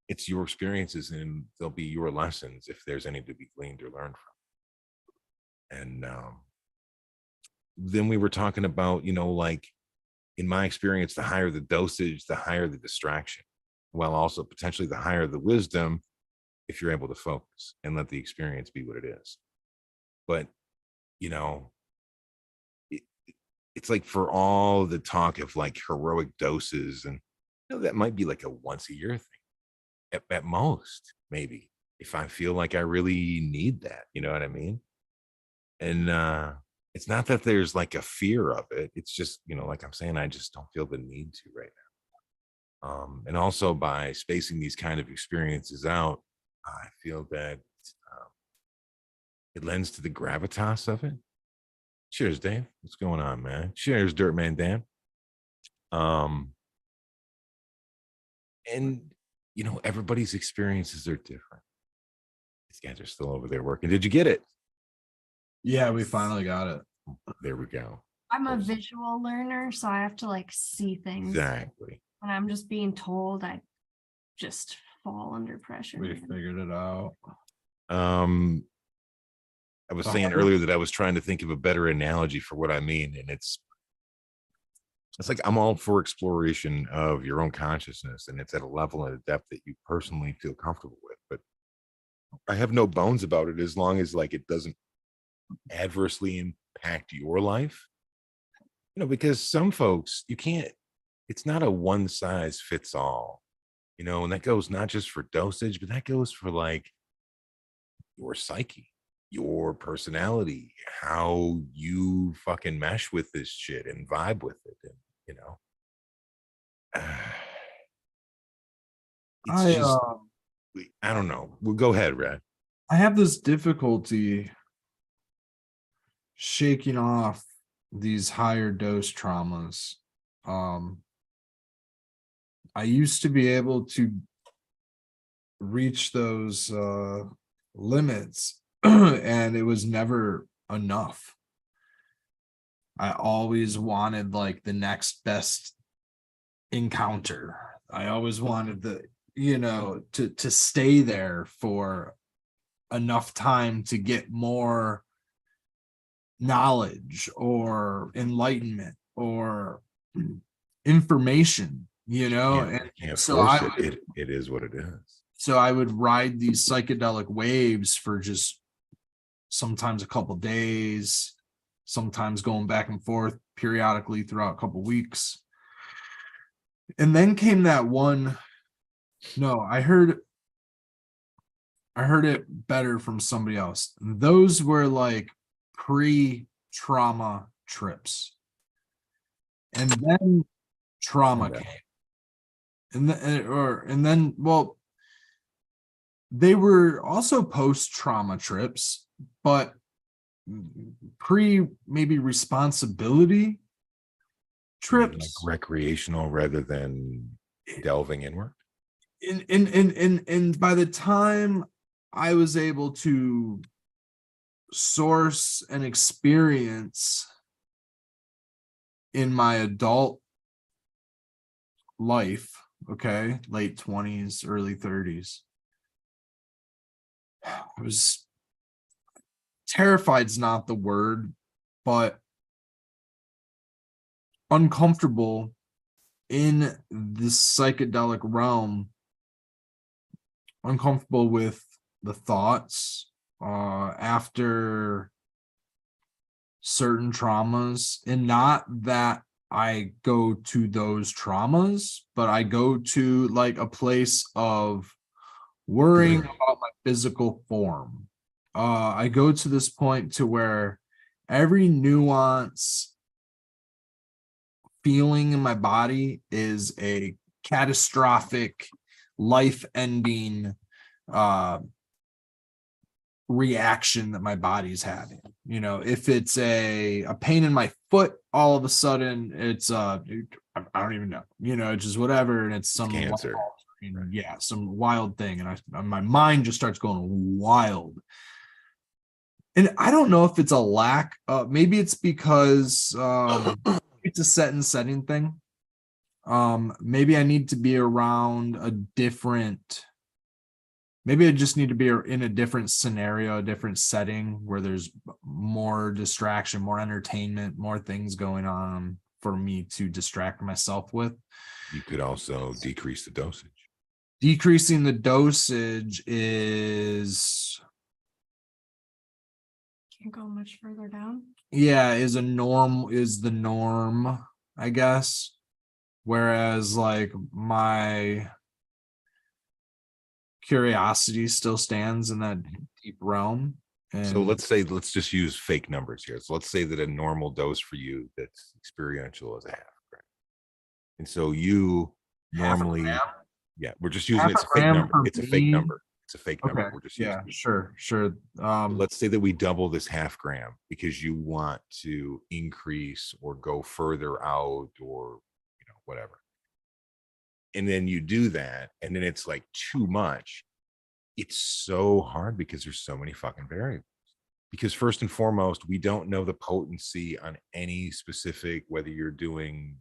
it's your experiences, and they'll be your lessons if there's any to be gleaned or learned from. And then we were talking about, you know, like in my experience, the higher the dosage, the higher the distraction, while also potentially the higher the wisdom if you're able to focus and let the experience be what it is. But, you know, it's like for all the talk of like heroic doses, and you know, that might be like a once a year thing at most, maybe, if I feel like I really need that, you know what I mean? And it's not that there's like a fear of it. It's just, you know, like I'm saying, I just don't feel the need to right now. And also by spacing these kind of experiences out, I feel that it lends to the gravitas of it. Cheers, Dave. What's going on, man? Cheers, Dirtman Dan. And you know, everybody's experiences are different. These guys are still over there working. Did you get it? Yeah, we finally got it. There we go. I'm a visual learner, so I have to like see things. Exactly. When I'm just being told, I just fall under pressure. We figured it out. I was saying earlier that I was trying to think of a better analogy for what I mean, and it's like I'm all for exploration of your own consciousness, and it's at a level and a depth that you personally feel comfortable with. But I have no bones about it as long as like it doesn't adversely impact your life. You know, because some folks you can't. It's not a one size fits all. You know, and that goes not just for dosage, but that goes for like your psyche, your personality, how you fucking mesh with this shit and vibe with it. And, you know, I don't know. Well, go ahead, Red. I have this difficulty shaking off these higher dose traumas. I used to be able to reach those limits and it was never enough. I always wanted like the next best encounter. I always wanted the, you know, to stay there for enough time to get more knowledge or enlightenment or information, you know. And so it is what it is. So I would ride these psychedelic waves for just sometimes a couple days, sometimes going back and forth periodically throughout a couple weeks. And then came that one. No, I heard it better from somebody else. Those were like pre-trauma trips. And then trauma came. And then, well, they were also post-trauma trips, but maybe responsibility trips, like recreational rather than delving inward. And by the time I was able to source and experience in my adult life, okay, late 20s, early 30s, I was terrified's not the word, but uncomfortable in this psychedelic realm uncomfortable with the thoughts after certain traumas, and not that I go to those traumas, but I go to like a place of worrying about my physical form. I go to this point to where every nuance feeling in my body is a catastrophic, life-ending reaction that my body's having. You know, if it's a pain in my foot, all of a sudden it's I don't even know, you know, it's just whatever, and it's some cancer. yeah, some wild thing, and my mind just starts going wild. And I don't know if it's a lack, maybe it's because it's a set and setting thing. Maybe I need to be around a different, maybe I just need to be in a different scenario, a different setting where there's more distraction, more entertainment, more things going on for me to distract myself with. You could also decrease the dosage. Decreasing the dosage is, Can't go much further down. yeah, is the norm, I guess. Whereas like my curiosity still stands in that deep realm. And So let's just use fake numbers here. So let's say that a normal dose for you that's experiential is a half gram. And so you normally, yeah, we're just using it's a fake number. It's a fake number. It's a fake number. We're just using. Yeah, sure. Let's say that we double this half gram because you want to increase or go further out, or whatever. And then you do that, and then it's like too much. It's so hard because there's so many fucking variables. Because first and foremost, we don't know the potency on any specific, whether you're doing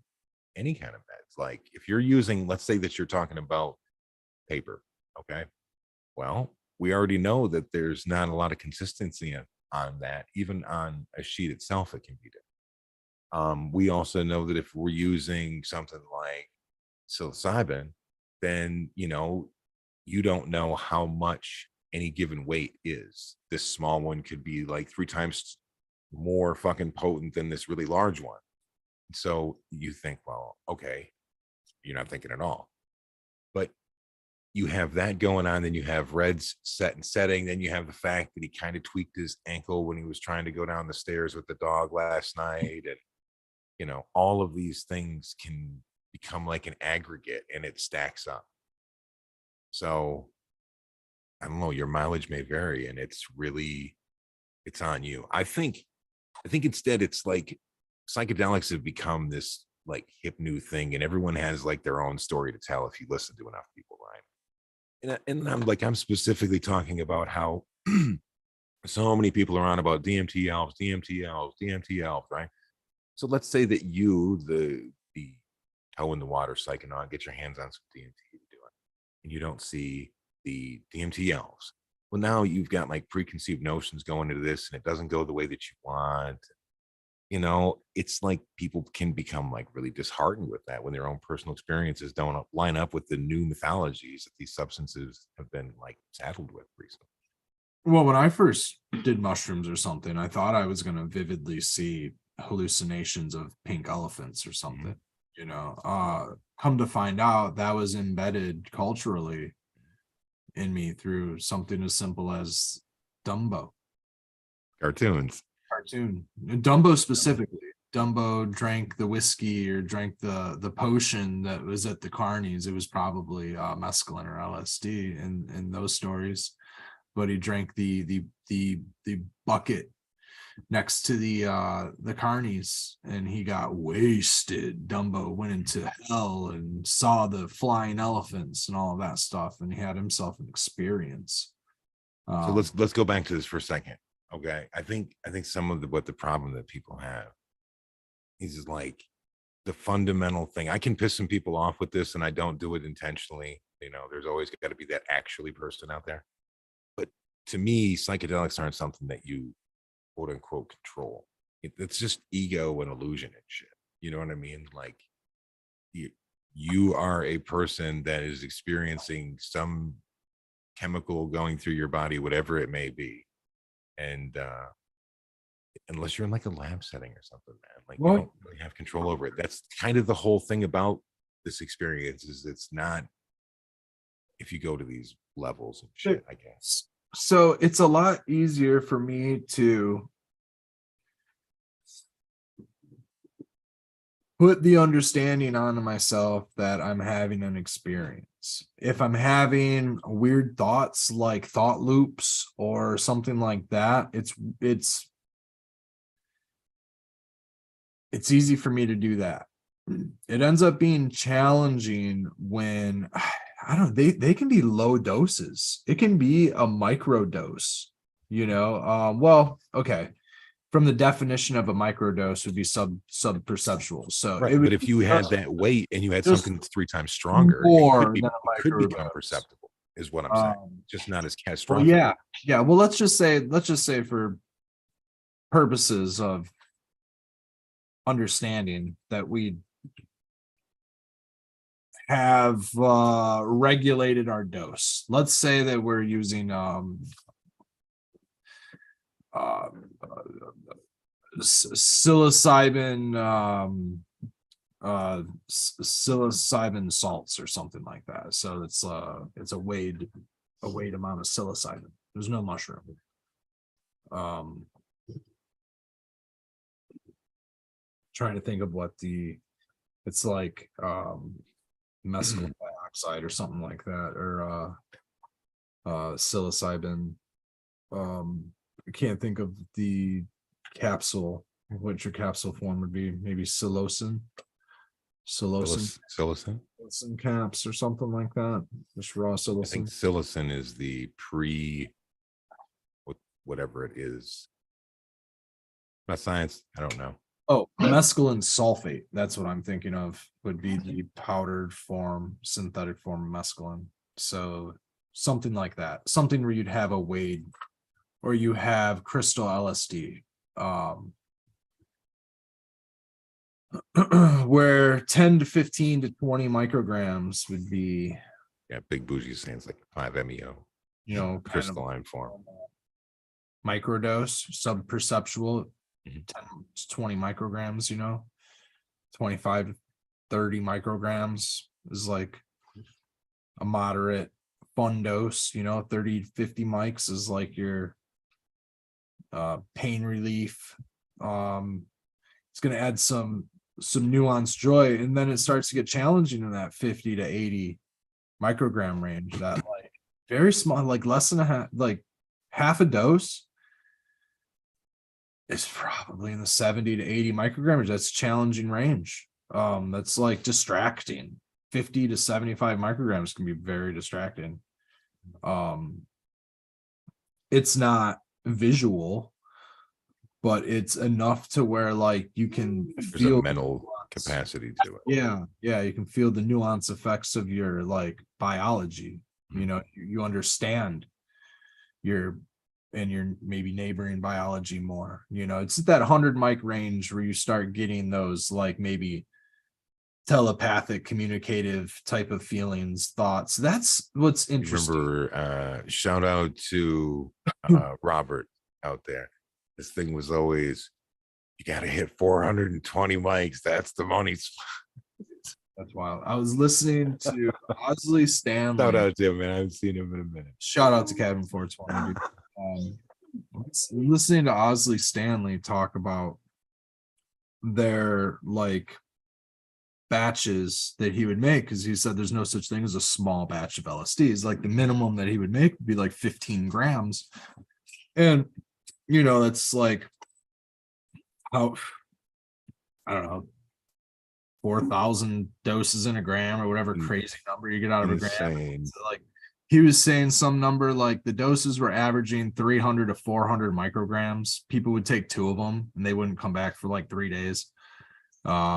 any kind of meds. Like if you're using, let's say that you're talking about paper, okay? Well, we already know that there's not a lot of consistency on that. Even on a sheet itself, it can be different. We also know that if we're using something like psilocybin, then you don't know how much any given weight is. This small one could be like 3 times more fucking potent than this really large one. So you think, well, okay, you're not thinking at all. But you have that going on, then you have Red's set and setting, then you have the fact that he kind of tweaked his ankle when he was trying to go down the stairs with the dog last night. And all of these things can become like an aggregate, and it stacks up. So I don't know, your mileage may vary, and it's on you. I think instead it's like psychedelics have become this like hip new thing, and everyone has like their own story to tell if you listen to enough people, right? And I'm specifically talking about how so many people are on about DMT elves, right? So let's say that you, the toe in the water psychonaut, get your hands on some DMT to do it, and you don't see the DMT elves. Well, now you've got like preconceived notions going into this, and it doesn't go the way that you want. It's like people can become like really disheartened with that when their own personal experiences don't line up with the new mythologies that these substances have been like saddled with recently. Well, when I first did mushrooms or something, I thought I was going to vividly see hallucinations of pink elephants or something. Come to find out that was embedded culturally in me through something as simple as Dumbo. Cartoon. Dumbo specifically. Dumbo drank the whiskey or drank the potion that was at the carnies. It was probably mescaline or LSD in those stories, but he drank the bucket next to the carnies, and he got wasted. Dumbo went into hell and saw the flying elephants and all of that stuff, and he had himself an experience. So let's go back to this for a second. Okay, I think some of the problem that people have is like the fundamental thing. I can piss some people off with this, and I don't do it intentionally. There's always got to be that actually person out there. But to me, psychedelics aren't something that you quote unquote control. It's just ego and illusion and shit. You know what I mean? Like you are a person that is experiencing some chemical going through your body, whatever it may be. And unless you're in like a lab setting or something, man, like you Well- don't really have control over it. That's kind of the whole thing about this experience, is it's not if you go to these levels and shit, I guess. So it's a lot easier for me to put the understanding onto myself that I'm having an experience. If I'm having weird thoughts like thought loops or something like that, it's easy for me to do that. It ends up being challenging when I don't they can be low doses. It can be a micro dose, you know. Well, okay. From the definition of a microdose would be sub perceptual. So Right. it would But if you had that weight and you had just something that's 3 times stronger, more it than a could become microdose. perceptible, is what I'm saying. Just not as Well, catastrophic. yeah. Well, let's just say for purposes of understanding that we have regulated our dose. Let's say that we're using psilocybin psilocybin salts or something like that. So it's a weighed amount of psilocybin. There's no mushroom. Trying to think of what it's like mescaline dioxide or something like that, or psilocybin. I can't think of the capsule, what your capsule form would be. Maybe psilocin Psilocin. caps or something like that. Just raw I think psilocin. psilocin is the whatever it is. Not science. I don't know. Oh, mescaline sulfate. That's what I'm thinking of. Would be the powdered form, synthetic form of mescaline. So something like that. Something where you'd have a weighed, or you have crystal LSD. Where 10 to 15 to 20 micrograms would be, Yeah, Big Bougie is saying it's like 5 MEO, you know, kind of crystalline form. microdose, sub-perceptual, Mhm. 10 to 20 micrograms, you know, 25 to 30 micrograms is like a moderate fun dose, you know. 30 to 50 mics is like your pain relief. It's going to add some nuanced joy, and then it starts to get challenging in that 50 to 80 microgram range, that like very small, like less than half a dose is probably in the 70 to 80 micrograms. That's challenging range. That's like distracting. 50 to 75 micrograms can be very distracting. It's not visual, but it's enough to where like you can There's feel a mental capacity to it. yeah, you can feel the nuance effects of your like biology. Mhm. You know, you understand your maybe neighboring biology more. You know, it's at that 100 mic range where you start getting those like maybe telepathic communicative type of feelings, thoughts. That's what's You interesting. remember, shout out to Robert out there. This thing was always, you got to hit 420 mics. That's the money. That's wild. I was listening to Osley Stanley. Shout out to him, man. I haven't seen him in a minute. Shout out to Cabin 420, dude. Listening to Osley Stanley talk about their like batches that he would make, because he said there's no such thing as a small batch of LSDs. Like the minimum that he would make would be like 15 grams. And you know, that's like how, I don't know, 4,000 doses in a gram or whatever crazy number you get out of a gram. Insane. So like he was saying some number like the doses were averaging 300 to 400 micrograms. People would take 2 of them and they wouldn't come back for like 3 days.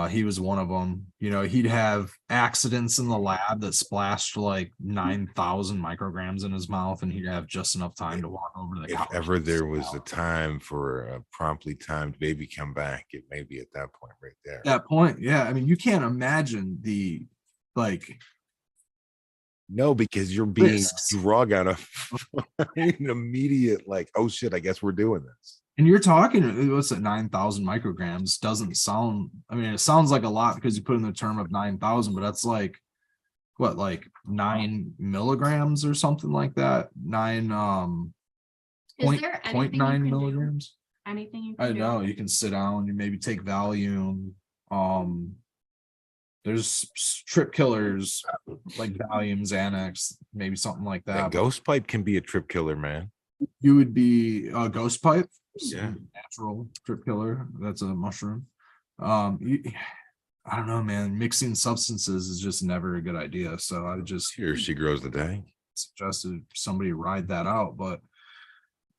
He was one of them. You know, he'd have accidents in the lab that splashed like 9,000 micrograms in his mouth, and he'd have just enough time to walk over to the couch. If ever there was a time for a promptly timed baby come back, it may be at that point right there. That point, yeah. I mean, you can't imagine the like No, because you're being risks. drug on a an immediate like, oh shit, I guess we're doing this. And you're talking, what's it, 9,000 micrograms? Doesn't sound, I mean, it sounds like a lot because you put in the term of 9,000, but that's like, what, like 9 milligrams or something like that? Is Point, there point anything you nine can do? milligrams. Anything you I can do? know, you can sit down, you maybe take Valium. There's trip killers like Valium, Xanax, maybe something like That that. ghost pipe can be a trip killer, man. You would be a ghost pipe, Yeah. natural trip killer. That's a mushroom. I don't know, man. Mixing substances is just never a good idea. So I just Here she grows the day. suggested somebody ride that out. But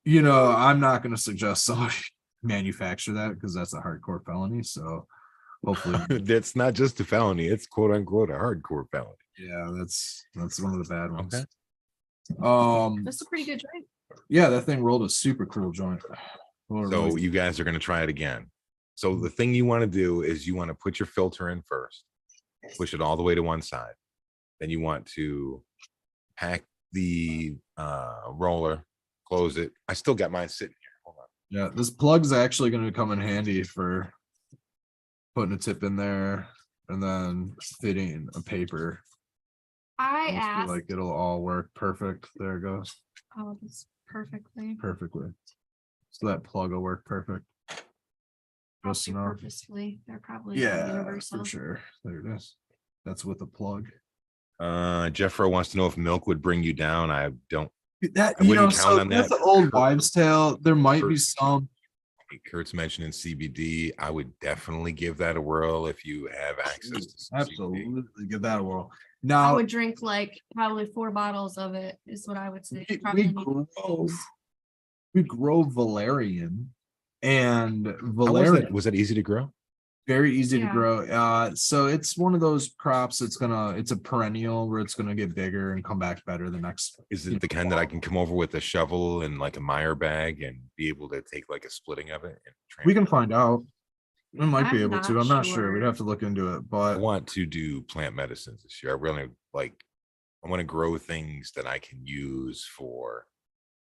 I'm not going to suggest somebody manufacture that because that's a hardcore felony. So hopefully, That's not just a felony, it's quote unquote a hardcore felony. yeah, that's one of the bad ones. Okay. That's a pretty good joint. Yeah, that thing rolled a super cool joint. So you guys are going to try it again. So the thing you want to do is you want to put your filter in first, push it all the way to one side. Then you want to pack the roller, close it. I still got mine sitting here. Hold on. Yeah, this plug's actually going to come in handy for putting a tip in there and then fitting a paper. I Almost feel asked. like it'll all work perfect. There it goes. Oh, that's perfectly. Perfectly. So that plug will work perfect. Just Probably enough. purposefully. They're probably not Yeah, universal. for sure. There it is. That's with a plug. Jeffro wants to know if milk would bring you down. I don't. That I wouldn't count on that's that. an old wives' tale. There might be some. Kurt's mentioning CBD. I would definitely give that a whirl if you have access to some CBD. Absolutely give that a whirl. I Now would drink like probably 4 bottles of it, is what I would say. we Probably grow valerian, and How valerian was that easy to grow? very easy to Yeah. grow. So it's one of those crops it's a perennial where it's gonna get bigger and come back better the next. Is it the kind that I can come over with a shovel and like a Meyer bag and be able to take like a splitting of it? And We can find out. We might be I'm able to. not I'm not sure. We'd sure. have to look into it. I But want to do plant medicines this year. I really I want to grow things that I can use for,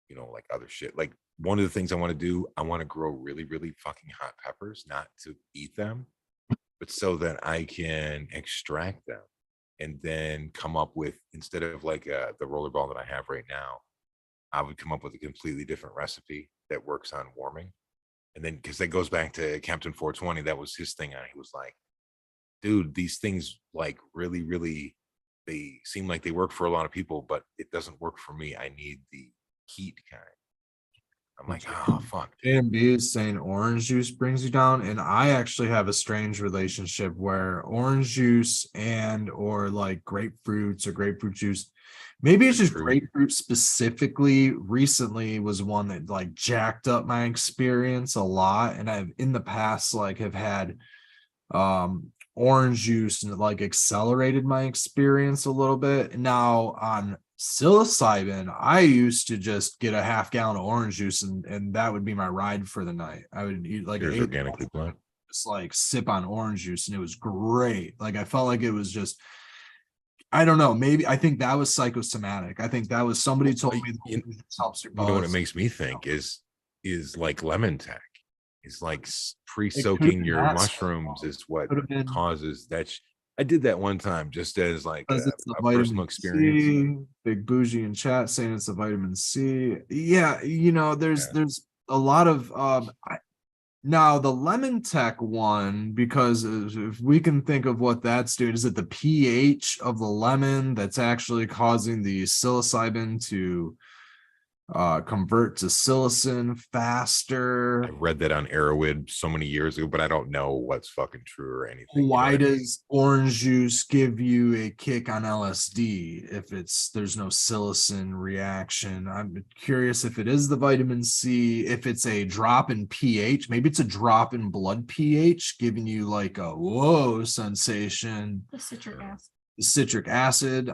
like other shit. Like one of the things I want to do, I want to grow really, really fucking hot peppers, not to eat them, but so that I can extract them and then come up with, instead of like the rollerball that I have right now, I would come up with a completely different recipe that works on warming. And then, because that goes back to Captain 420, that was his thing. He was like, dude, these things like really, really, they seem like they work for a lot of people, but it doesn't work for me. I need the heat kind. I'm like, oh, fuck. A&B is saying orange juice brings you down, and I actually have a strange relationship where orange juice or like grapefruits or grapefruit juice, maybe it's just grapefruit specifically, recently was one that like jacked up my experience a lot, and I've in the past like have had orange juice and it like accelerated my experience a little bit. Now on psilocybin, I used to just get a half gallon of orange juice and that would be my ride for the night. I would eat like Here's organically grown. just like sip on orange juice and it was great. Like I felt like it was just, I don't know, maybe I think that was psychosomatic. I think that was somebody told me that helps your buzz. You know what it makes me think is like lemon tech. It's like pre-soaking your mushrooms is what causes that. I did that one time just as like a personal experience. C, Big Bougie in chat saying it's a vitamin C. Yeah, there's a lot of now the lemon tech one, because if we can think of what that's doing, is it the pH of the lemon that's actually causing the psilocybin to convert to psilocin faster? I read that on Arrowhead so many years ago, but I don't know what's fucking true or anything. Why does orange juice give you a kick on LSD if there's no psilocin reaction? I'm curious if it is the vitamin C, if it's a drop in pH, maybe it's a drop in blood pH giving you like a whoa sensation. The citric acid. The citric acid.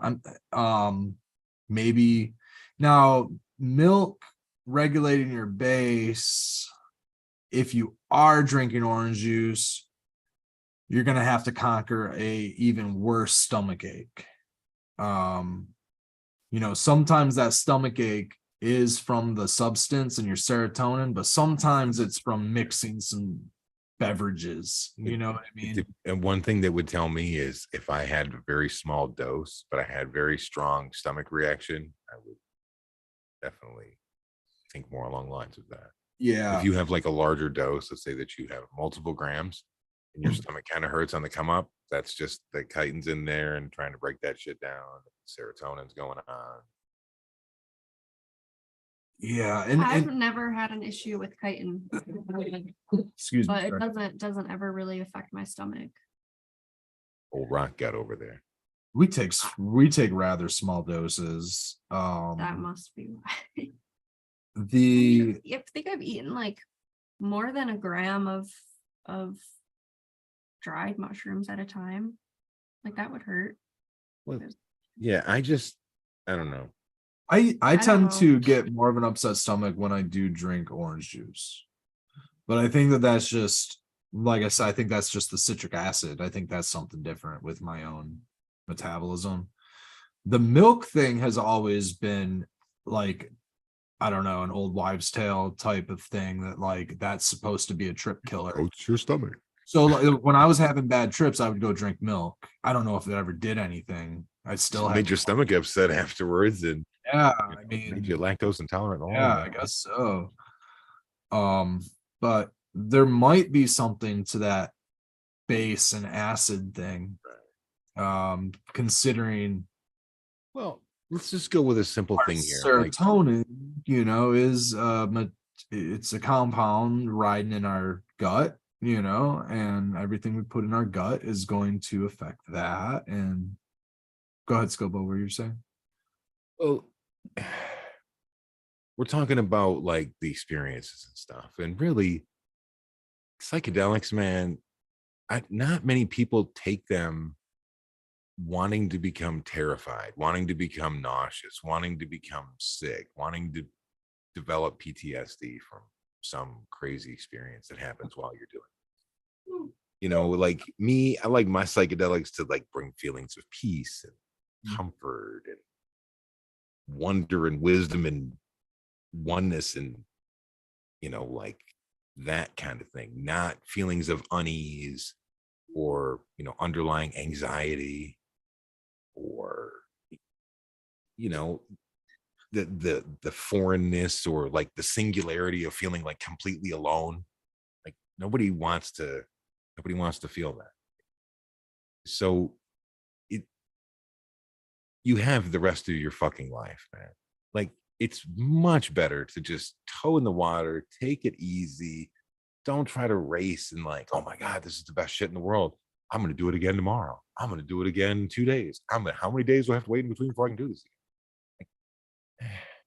Maybe now milk regulating your base. If you are drinking orange juice, you're going to have to conquer a even worse stomach ache. you know, sometimes that stomach ache is from the substance and your serotonin, but sometimes it's from mixing some beverages. You know what I mean? And one thing that would tell me is if I had a very small dose, but I had very strong stomach reaction, I would definitely think more along the lines of that. Yeah. If you have like a larger dose, let's say that you have multiple grams and your stomach kind of hurts on the come up, that's just the chitin's in there and trying to break that shit down. Serotonin's going on. Yeah. I've And never had an issue with chitin, excuse me. but it sorry. doesn't ever really affect my stomach. Old rock got over there. We take rather small doses. That must be why. The I think I've eaten like more than a gram of dried mushrooms at a time. Like that would hurt. Well, yeah, I don't know. I I don't tend know. to get more of an upset stomach when I do drink orange juice. But I think that that's just, like I said, I think that's just the citric acid. I think that's something different with my own metabolism. The milk thing has always been like, I don't know, an old wives' tale type of thing that like that's supposed to be a trip killer. Coats your stomach. So like, when I was having bad trips, I would go drink milk. I don't know if it ever did anything. I still Made your stomach upset afterwards, and yeah, I made mean, you lactose intolerant. yeah, I guess so. But there might be something to that base and acid thing. Considering Well, let's just go with a simple our thing here. Like, serotonin, you know, is it's a compound riding in our gut, you know, and everything we put in our gut is going to affect that. And go ahead, Skilbo, what were you saying? well, we're talking about like the experiences and stuff, and really, psychedelics, man. Not many people take them wanting to become terrified, wanting to become nauseous, wanting to become sick, wanting to develop PTSD from some crazy experience that happens while you're doing it. You know, like me, I like my psychedelics to like bring feelings of peace and comfort and wonder and wisdom and oneness and, you know, like that kind of thing, not feelings of unease or, you know, underlying anxiety or, you know, the foreignness or like the singularity of feeling like completely alone. Like nobody wants to feel that. So you have the rest of your fucking life, man. Like it's much better to just toe in the water, take it easy. Don't try to race and like, oh my God, this is the best shit in the world. I'm gonna do it again tomorrow. I'm gonna do it again in 2 days. How many days do I have to wait in between before I can do this?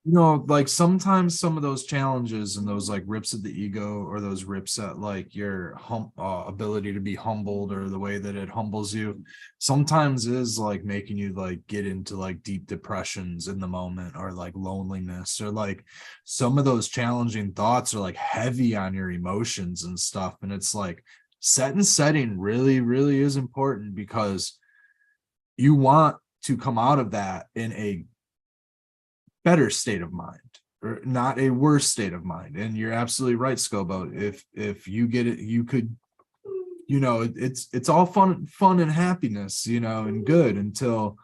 You know, like sometimes some of those challenges and those like rips at the ego or those rips at like your ability to be humbled or the way that it humbles you sometimes is like making you like get into like deep depressions in the moment or like loneliness or like some of those challenging thoughts are like heavy on your emotions and stuff. And it's like setting really, really is important because you want to come out of that in a better state of mind or not a worse state of mind. And you're absolutely right, Scobo. If you get it, you could, you know, it's all fun and happiness, you know, and good until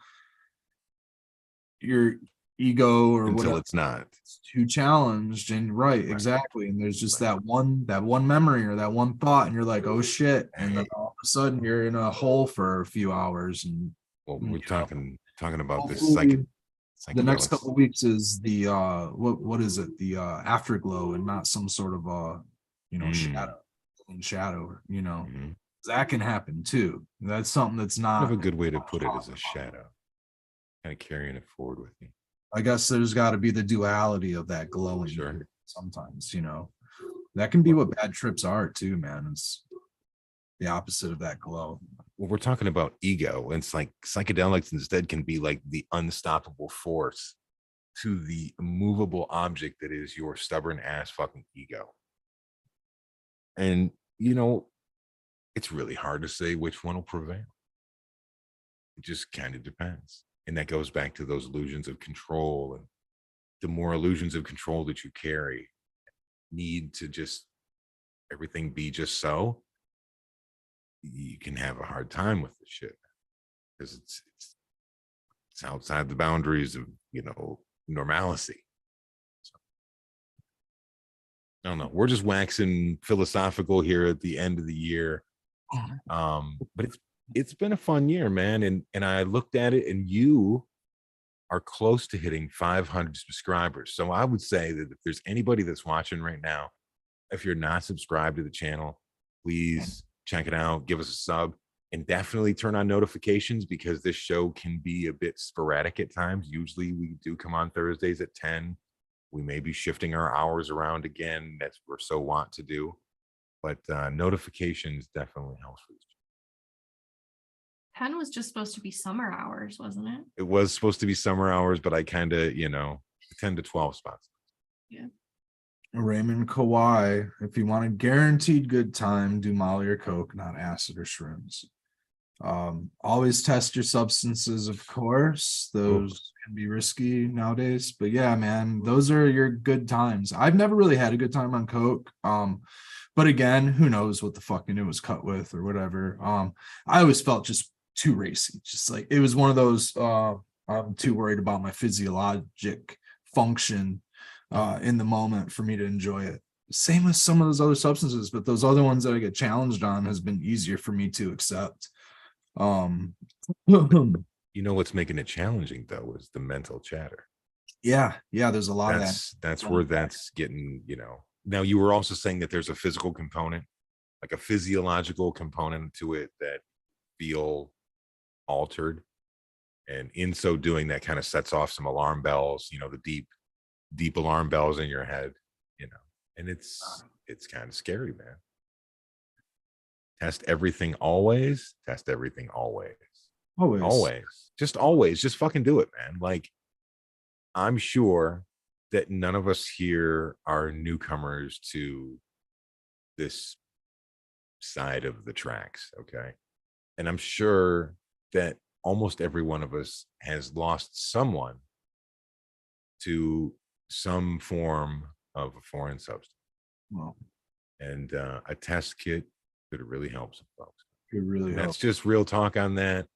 your ego or Until whatever it's not. it's too challenged. And right, exactly. And there's just that one memory or that one thought, and you're like, oh shit. And then all of a sudden you're in a hole for a few hours. And well, we're talking about this hopefully the next psychedelics. couple of weeks is the what is it, the afterglow, and not some sort of you know, shadow, you know. That can happen too. That's something that's I not have a good way to put it as a shadow, kind of carrying it forward with me. I guess there's got to be the duality of that glowing. Sure. Sometimes, you know, that can be what bad trips are too, man. It's the opposite of that glow. Well, we're talking about ego. And it's like psychedelics instead can be like the unstoppable force to the immovable object that is your stubborn ass fucking ego. And, you know, it's really hard to say which one will prevail. It just kind of depends. And that goes back to those illusions of control. And the more illusions of control that you carry, need to just everything be just so, you can have a hard time with this shit because it's outside the boundaries of, normalcy. So, I don't know. We're just waxing philosophical here at the end of the year. But it's been a fun year, man. And I looked at it, and you are close to hitting 500 subscribers. So I would say that if there's anybody that's watching right now, if you're not subscribed to the channel, please check it out, give us a sub, and definitely turn on notifications because this show can be a bit sporadic at times. Usually we do come on Thursdays at 10. We may be shifting our hours around again. That's what we're so want to do. But notifications definitely helps for this. 10 was just supposed to be summer hours, wasn't it? It was supposed to be summer hours, but I kind of, 10 to 12 spots. Yeah. Raymond Kawhi, if you want a guaranteed good time, do Molly or Coke, not acid or shrooms. Always test your substances, of course. Those can be risky nowadays, but yeah, man, those are your good times. I've never really had a good time on Coke. But again, who knows what the fucking it was cut with or whatever. I always felt just too racy, just like it was one of those I'm too worried about my physiologic function in the moment for me to enjoy it. Same with some of those other substances, but those other ones that I get challenged on has been easier for me to accept. What's making it challenging though is the mental chatter. Yeah, there's a lot of that. That's where that's getting, Now you were also saying that there's a physical component, like a physiological component to it that feel altered. And in so doing, that kind of sets off some alarm bells, the deep alarm bells in your head, and it's kind of scary, man. Test everything always. Test everything always. Just fucking do it, man. Like, I'm sure that none of us here are newcomers to this side of the tracks, okay? And I'm sure that almost every one of us has lost someone to some form of a foreign substance. Well, and a test kit could really help some folks. it really That's just real talk on that.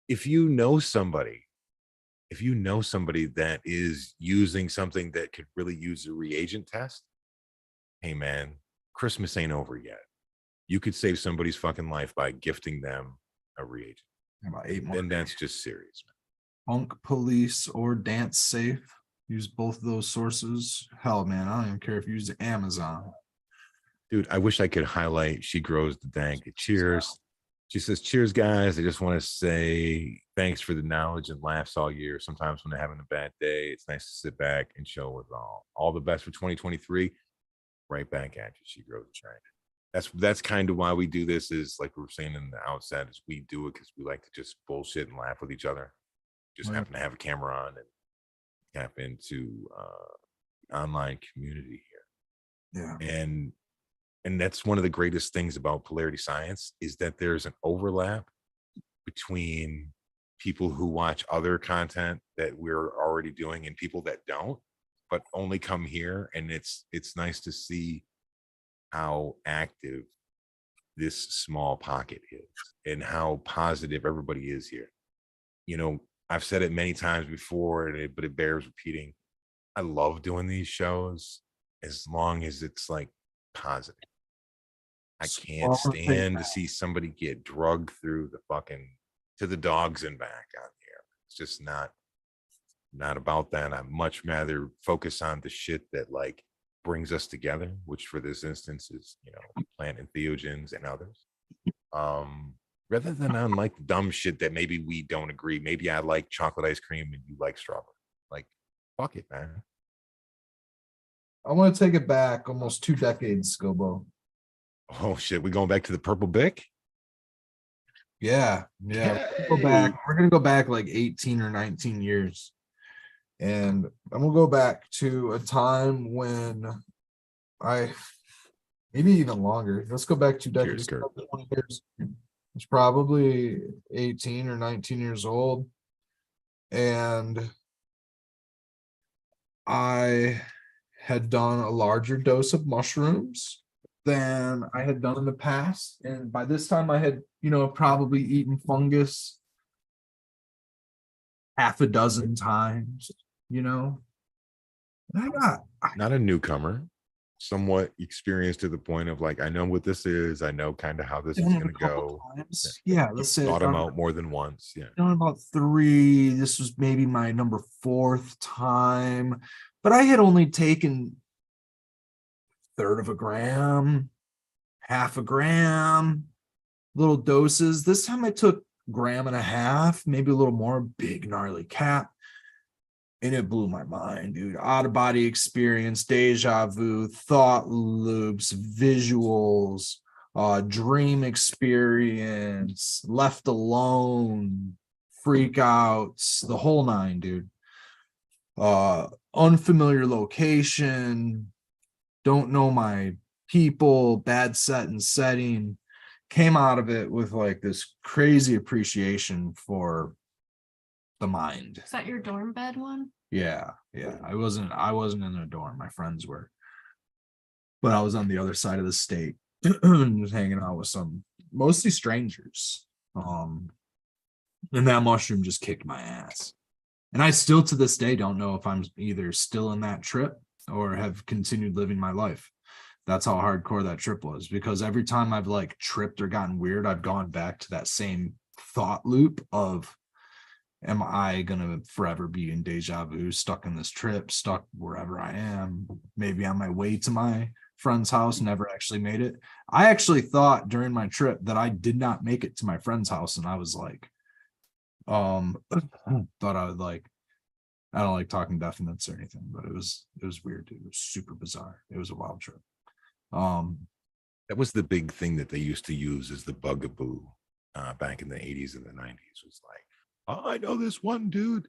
If you know somebody that is using something that could really use a reagent test, hey man, Christmas ain't over yet. You could save somebody's fucking life by gifting them a reagent. about 8 more. And that's just serious, man. Punk Police or Dance Safe. Use both of those sources. Hell, man, I don't even care if you use Amazon. Dude, I wish I could highlight She Grows the Dank. Cheers. She says, cheers, guys. I just want to say thanks for the knowledge and laughs all year. Sometimes when they're having a bad day, it's nice to sit back and show with all the best for 2023. Right back at you. She Grows the Dank. That's kind of why we do this, is like we were saying in the outset, is we do it because we like to just bullshit and laugh with each other. Just happen to have a camera on and tap into online community here. Yeah. And that's one of the greatest things about polarity science, is that there's an overlap between people who watch other content that we're already doing and people that don't, but only come here. And it's nice to see how active this small pocket is and how positive everybody is here. I've said it many times before, but it bears repeating. I love doing these shows as long as it's like positive. I can't stand to see somebody get drugged through the fucking to the dogs and back on here. It's just not about that. I'd much rather focus on the shit that like brings us together, which for this instance is, plant entheogens and others. Rather than on like dumb shit that maybe we don't agree. Maybe I like chocolate ice cream and you like strawberry. Like, fuck it, man. I want to take it back almost 2 decades, Skilbo. Oh shit, we going back to the Purple Bic? Yeah. We're gonna go back like 18 or 19 years. And I'm gonna go back to a time when maybe even longer. Let's go back 2 decades. 20 years. It's probably 18 or 19 years old. and I had done a larger dose of mushrooms than I had done in the past. And by this time I had, probably eaten fungus half a dozen times, you know. And Not a newcomer, somewhat experienced to the point of like, I know what this is. I know kind of how this is done it going a to couple go. times. Yeah. Yeah, let's say I've Thought them done, out more than once. Yeah. done about 3. This was maybe my number 4th time, but I had only taken third of a gram, half a gram, little doses. This time I took gram and a half, maybe a little more, big gnarly cap. And it blew my mind, dude. Out of body experience, deja vu, thought loops, visuals, dream experience, left alone, freak outs, the whole 9, dude. Unfamiliar location, don't know my people, bad set and setting. Came out of it with like this crazy appreciation for the mind. Is that your dorm bed one? Yeah. I wasn't in a dorm. My friends were, but I was on the other side of the state, just hanging out with some mostly strangers. And that mushroom just kicked my ass. And I still to this day don't know if I'm either still in that trip or have continued living my life. That's how hardcore that trip was, because every time I've like tripped or gotten weird, I've gone back to that same thought loop of, am I gonna forever be in deja vu, stuck in this trip, stuck wherever I am, maybe on my way to my friend's house, never actually made it. I actually thought during my trip that I did not make it to my friend's house, and I was like, thought I would like, I don't like talking definites or anything, but it was weird, dude. It was super bizarre. It was a wild trip. That was the big thing that they used to use as the bugaboo back in the 80s and the 90s, was like, oh, I know this one dude.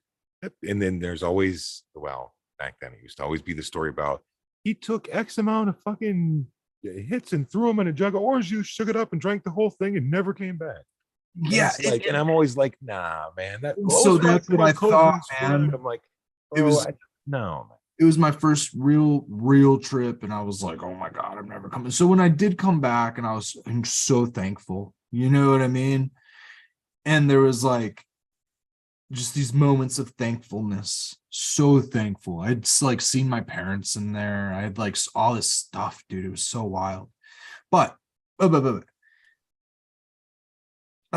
And then there's always, well, back then it used to always be the story about he took X amount of fucking hits and threw them in a jug of orange juice, shook it up and drank the whole thing and never came back. Yeah, like, and I'm always like, nah, man. So that's what I thought, man. I'm like, it was no, man. It was my first real trip, and I was like, oh my god, I'm never coming. So when I did come back, and I'm so thankful, you know what I mean? And there was like just these moments of thankfulness, so thankful. I'd like seen my parents in there. I had like all this stuff, dude. It was so wild. But I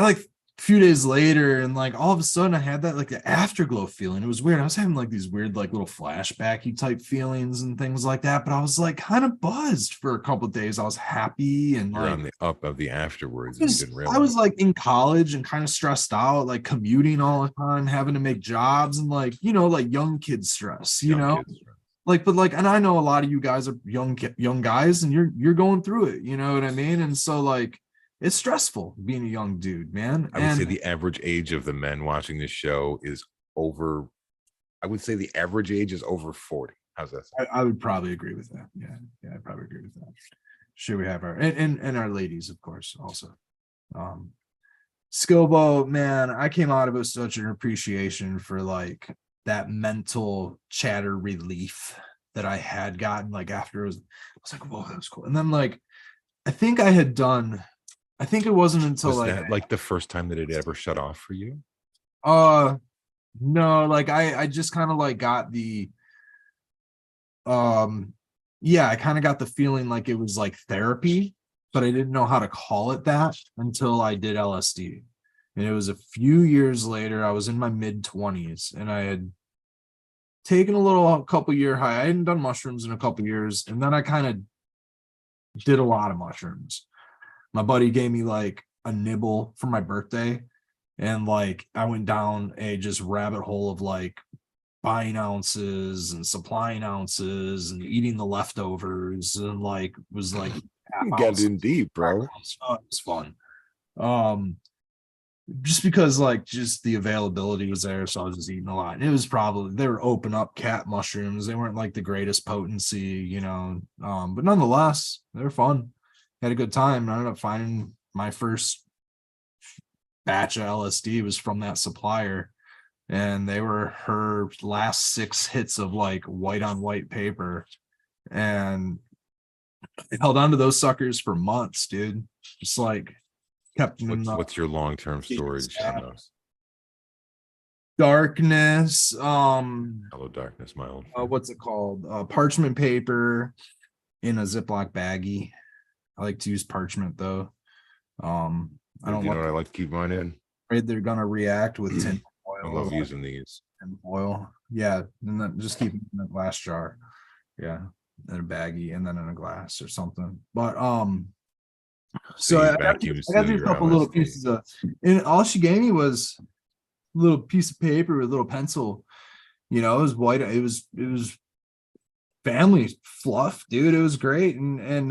like a few days later, and like all of a sudden I had that like the afterglow feeling. It was weird. I was having like these weird like little flashbacky type feelings and things like that, but I was like kind of buzzed for a couple of days. I was happy, and You're like on the up of the afterwards. And you didn't realize. I was like in college and kind of stressed out, like commuting all the time, having to make jobs, and like, like young kid stress, like, but like, and I know a lot of you guys are young guys, and you're going through it, you know what I mean? And so like, it's stressful being a young dude, man. I would say the average age of the men watching this show is over. I would say the average age is over 40. How's that? I would probably agree with that. Yeah, I'd probably agree with that. Sure, we have our and our ladies, of course, also. Skilbo, man, I came out of it with such an appreciation for like that mental chatter relief that I had gotten like after I was like, whoa, that was cool. And then like, I think it wasn't until was like that like the first time that it ever shut off for you? No, like I just kind of like got the yeah, I kind of got the feeling like it was like therapy, but I didn't know how to call it that until I did LSD. And it was a few years later. I was in my mid-20s, and I had taken a couple year high. I hadn't done mushrooms in a couple years, and then I kind of did a lot of mushrooms. My buddy gave me like a nibble for my birthday, and like I went down a just rabbit hole of like buying ounces and supplying ounces and eating the leftovers, and like was like You got in deep, bro. It was fun. Just because like just the availability was there, so I was just eating a lot. And it was probably, they were open up cat mushrooms. They weren't like the greatest potency, but nonetheless, they were fun. Had a good time. I ended up finding my first batch of LSD was from that supplier. and they were her last 6 hits of like white on white paper, and I held on to those suckers for months, dude. Just like kept them in the What's your long-term storage on those? darkness. Hello, darkness, my old What's it called? Parchment paper in a Ziploc baggie. I like to use parchment though. I don't you know like what I like to keep mine in? afraid they're gonna react with tin I foil. love using these. And foil. Yeah, and then just keep it in a glass jar. Yeah, in a baggie and then in a glass or something. But so you I got vacuum I got seal these your couple little LSD. pieces of, and all she gave me was a little piece of paper with a little pencil. You know, it was white. It was family fluff, dude. It was great. And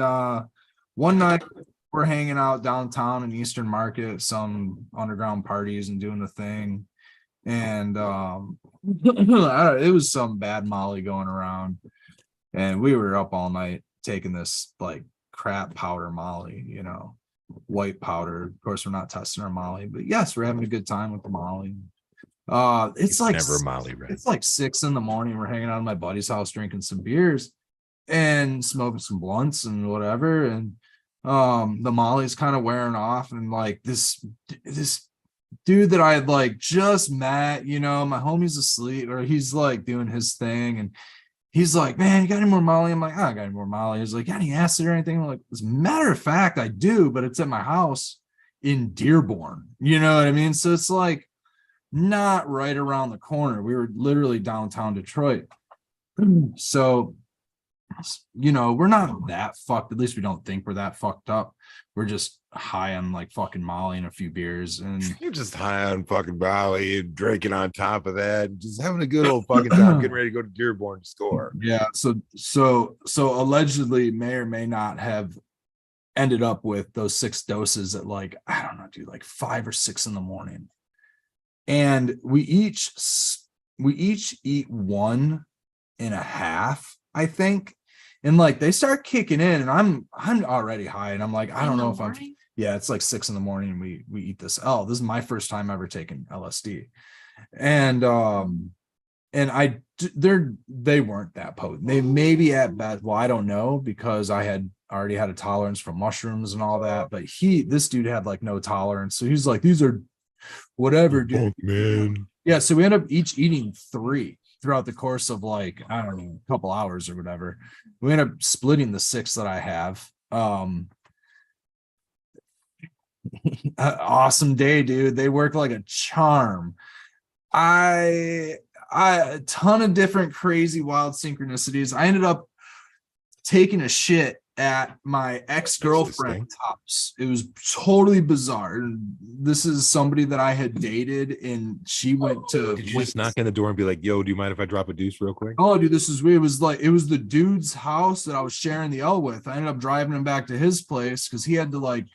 one night we're hanging out downtown in Eastern Market, some underground parties and doing the thing. And it was some bad Molly going around. And we were up all night taking this like crap powder Molly, you know, white powder. Of course, we're not testing our Molly, but yes, we're having a good time with the Molly. It's like never Molly red. It's like 6 a.m. We're hanging out at my buddy's house drinking some beers and smoking some blunts and whatever. And the Molly's kind of wearing off, and like this dude that I had like just met, you know, my homie's asleep or he's like doing his thing, and he's like, man, you got any more Molly? I'm like, I don't got any more Molly. He's like, got any acid or anything? I'm like, as a matter of fact, I do, but it's at my house in Dearborn. You know what I mean? So it's like not right around the corner. We were literally downtown Detroit. So, you know, we're not that fucked. At least we don't think we're that fucked up. We're just high on like fucking Molly and a few beers. And You're just high on fucking Molly and drinking on top of that, and just having a good old fucking time, getting ready to go to Dearborn to score. Yeah. So allegedly may or may not have ended up with those 6 doses at like, I don't know, dude, like 5 or 6 in the morning. And we each eat 1.5, I think. And like they start kicking in, and I'm already high, and I'm like, I don't know if I'm, yeah, it's like 6 in the morning, and we eat this. Oh, this is my first time ever taking LSD. And they weren't that potent. They maybe at best, well, I don't know, because I had already had a tolerance for mushrooms and all that, but this dude had like no tolerance. So he's like, these are whatever, dude. Man. Yeah, so we end up each eating 3 throughout the course of like, I don't know, a couple hours or whatever. We end up splitting the 6 that I have. Awesome day, dude. They work like a charm. I a ton of different crazy wild synchronicities. I ended up taking a shit at my ex-girlfriend's house. It was totally bizarre. This is somebody that I had dated, and she went to. Did you just knock on the door and be like, "Yo, do you mind if I drop a deuce real quick?" Oh, dude, this is weird. It was the dude's house that I was sharing the L with. I ended up driving him back to his place because he had to like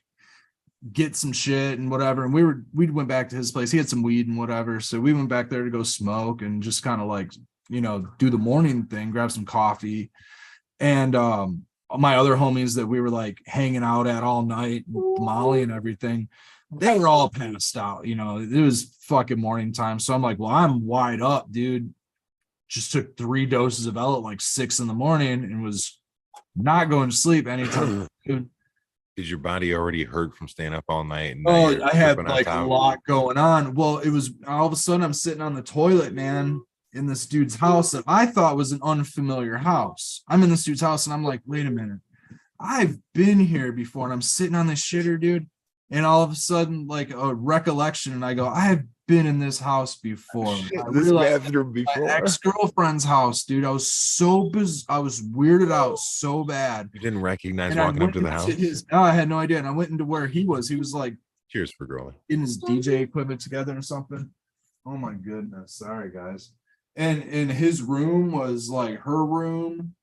get some shit and whatever. And we went back to his place. He had some weed and whatever. So we went back there to go smoke and just kind of like, you know, do the morning thing, grab some coffee. And my other homies that we were like hanging out at all night, Molly and everything, they were all passed out. You know, it was fucking morning time. So I'm like, well, I'm wide up, dude. Just took 3 doses of L at like 6 in the morning and was not going to sleep anytime. Is your body already hurt from staying up all night? And I had like a lot going on. Well, it was all of a sudden I'm sitting on the toilet, man, in this dude's house that I thought was an unfamiliar house. I'm in this dude's house and I'm like, wait a minute, I've been here before. And I'm sitting on this shitter, dude. And all of a sudden, like a recollection, and I go, I've been in this house before. This bathroom before. My ex-girlfriend's house, dude. I was so I was weirded out so bad. You didn't recognize walking up to the house? I had no idea. And I went into where he was. He was like, cheers for growing, in his DJ equipment together or something. Oh my goodness. Sorry, guys. And in his room was like her room.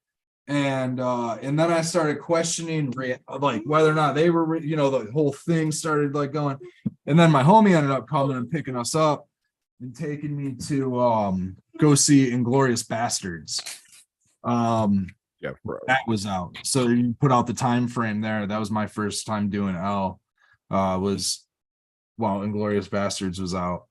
And then I started questioning like whether or not they were, you know, the whole thing started like going. And then my homie ended up coming and picking us up and taking me to go see Inglorious Bastards. Yeah, bro. That was out. So you put out the time frame there. That was my first time doing L. Inglorious Bastards was out.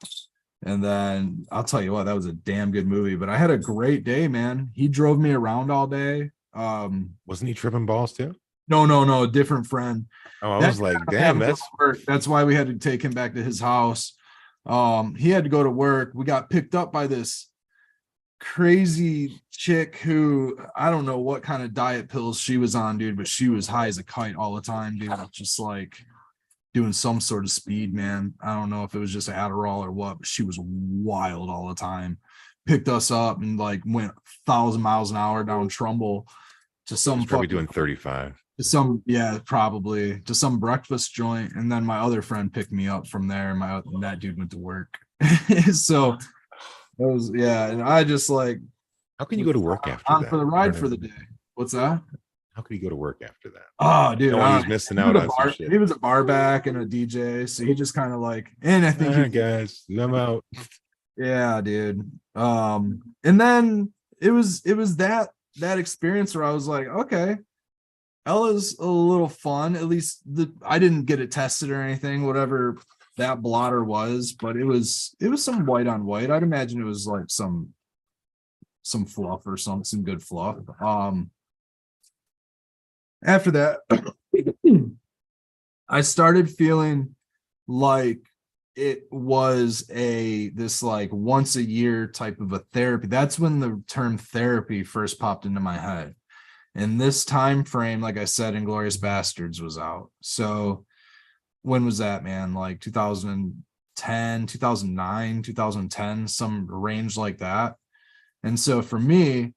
And then I'll tell you what, that was a damn good movie. But I had a great day, man. He drove me around all day. Wasn't he tripping balls too? No, different friend. Oh, I That was like, had damn, to go that's to work. That's why we had to take him back to his house. He had to go to work. We got picked up by this crazy chick who I don't know what kind of diet pills she was on, dude, but she was high as a kite all the time, dude. Just like doing some sort of speed, man. I don't know if it was just Adderall or what, but she was wild all the time. Picked us up and like went 1,000 miles an hour down Trumbull to some he's probably fucking doing 35. to some probably to some breakfast joint, and then my other friend picked me up from there, and that dude went to work. So it was, yeah, and I just like How can you go to work after on that? for the ride for the day. What's that? How could he go to work after that? Oh, dude, No, I he's don't- missing he out was a on some bar, shit. he was a bar back and a DJ, so he just kind of like, and I think All right, guys, I'm out. yeah, dude. And then it was that experience where I was like, okay, Ella's a little fun. At least I didn't get it tested or anything, whatever that blotter was, but it was some white on white. I'd imagine it was like some fluff or some good fluff. After that, I started feeling like it was this like once a year type of a therapy. That's when the term therapy first popped into my head. And this time frame, like I said, Inglorious Bastards was out. So when was that, man? Like 2010, 2009, 2010, some range like that. And so for me,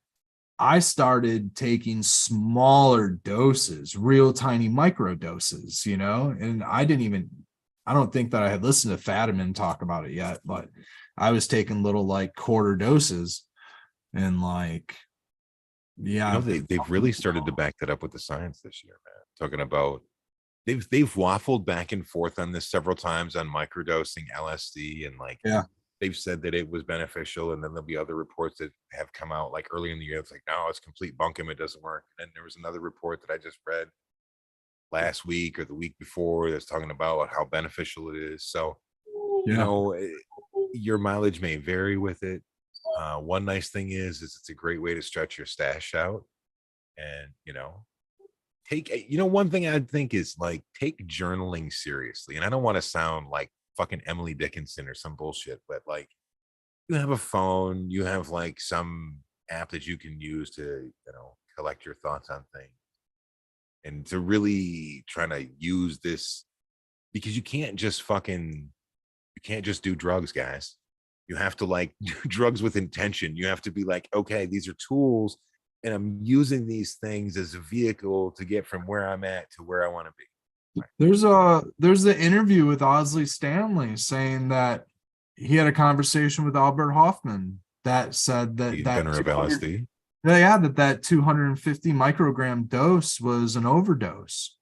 I started taking smaller doses, real tiny micro doses, and I don't think that I had listened to Fadiman talk about it yet, but I was taking little like quarter doses and like, yeah. They've really started to back that up with the science this year, man. Talking about they've waffled back and forth on this several times on microdosing LSD, and like, yeah, they've said that it was beneficial, and then there'll be other reports that have come out like early in the year. It's like, no, it's complete bunkum. It doesn't work. And then there was another report that I just read last week or the week before that's talking about how beneficial it is. So, yeah. Your mileage may vary with it. One nice thing is it's a great way to stretch your stash out, and one thing I think is like take journaling seriously. And I don't want to sound like fucking Emily Dickinson or some bullshit, but like, you have a phone, you have like some app that you can use to collect your thoughts on things, and to really try to use this, because you can't just do drugs, guys. You have to like do drugs with intention. You have to be like, okay, these are tools, and I'm using these things as a vehicle to get from where I'm at to where I want to be. There's the interview with Osley Stanley saying that he had a conversation with Albert Hoffman that said The inventor of LSD. Yeah, that 250 microgram dose was an overdose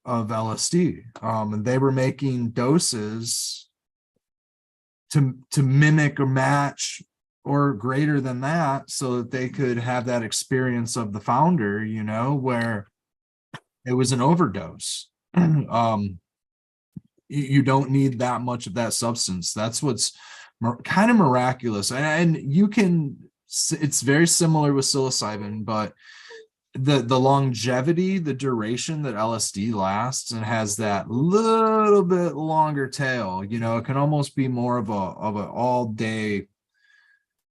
of LSD. And they were making doses to mimic or match or greater than that, so that they could have that experience of the founder, where it was an overdose. You don't need that much of that substance. That's what's kind of miraculous. And it's very similar with psilocybin, but the longevity, the duration that LSD lasts and has that little bit longer tail, it can almost be more of a all day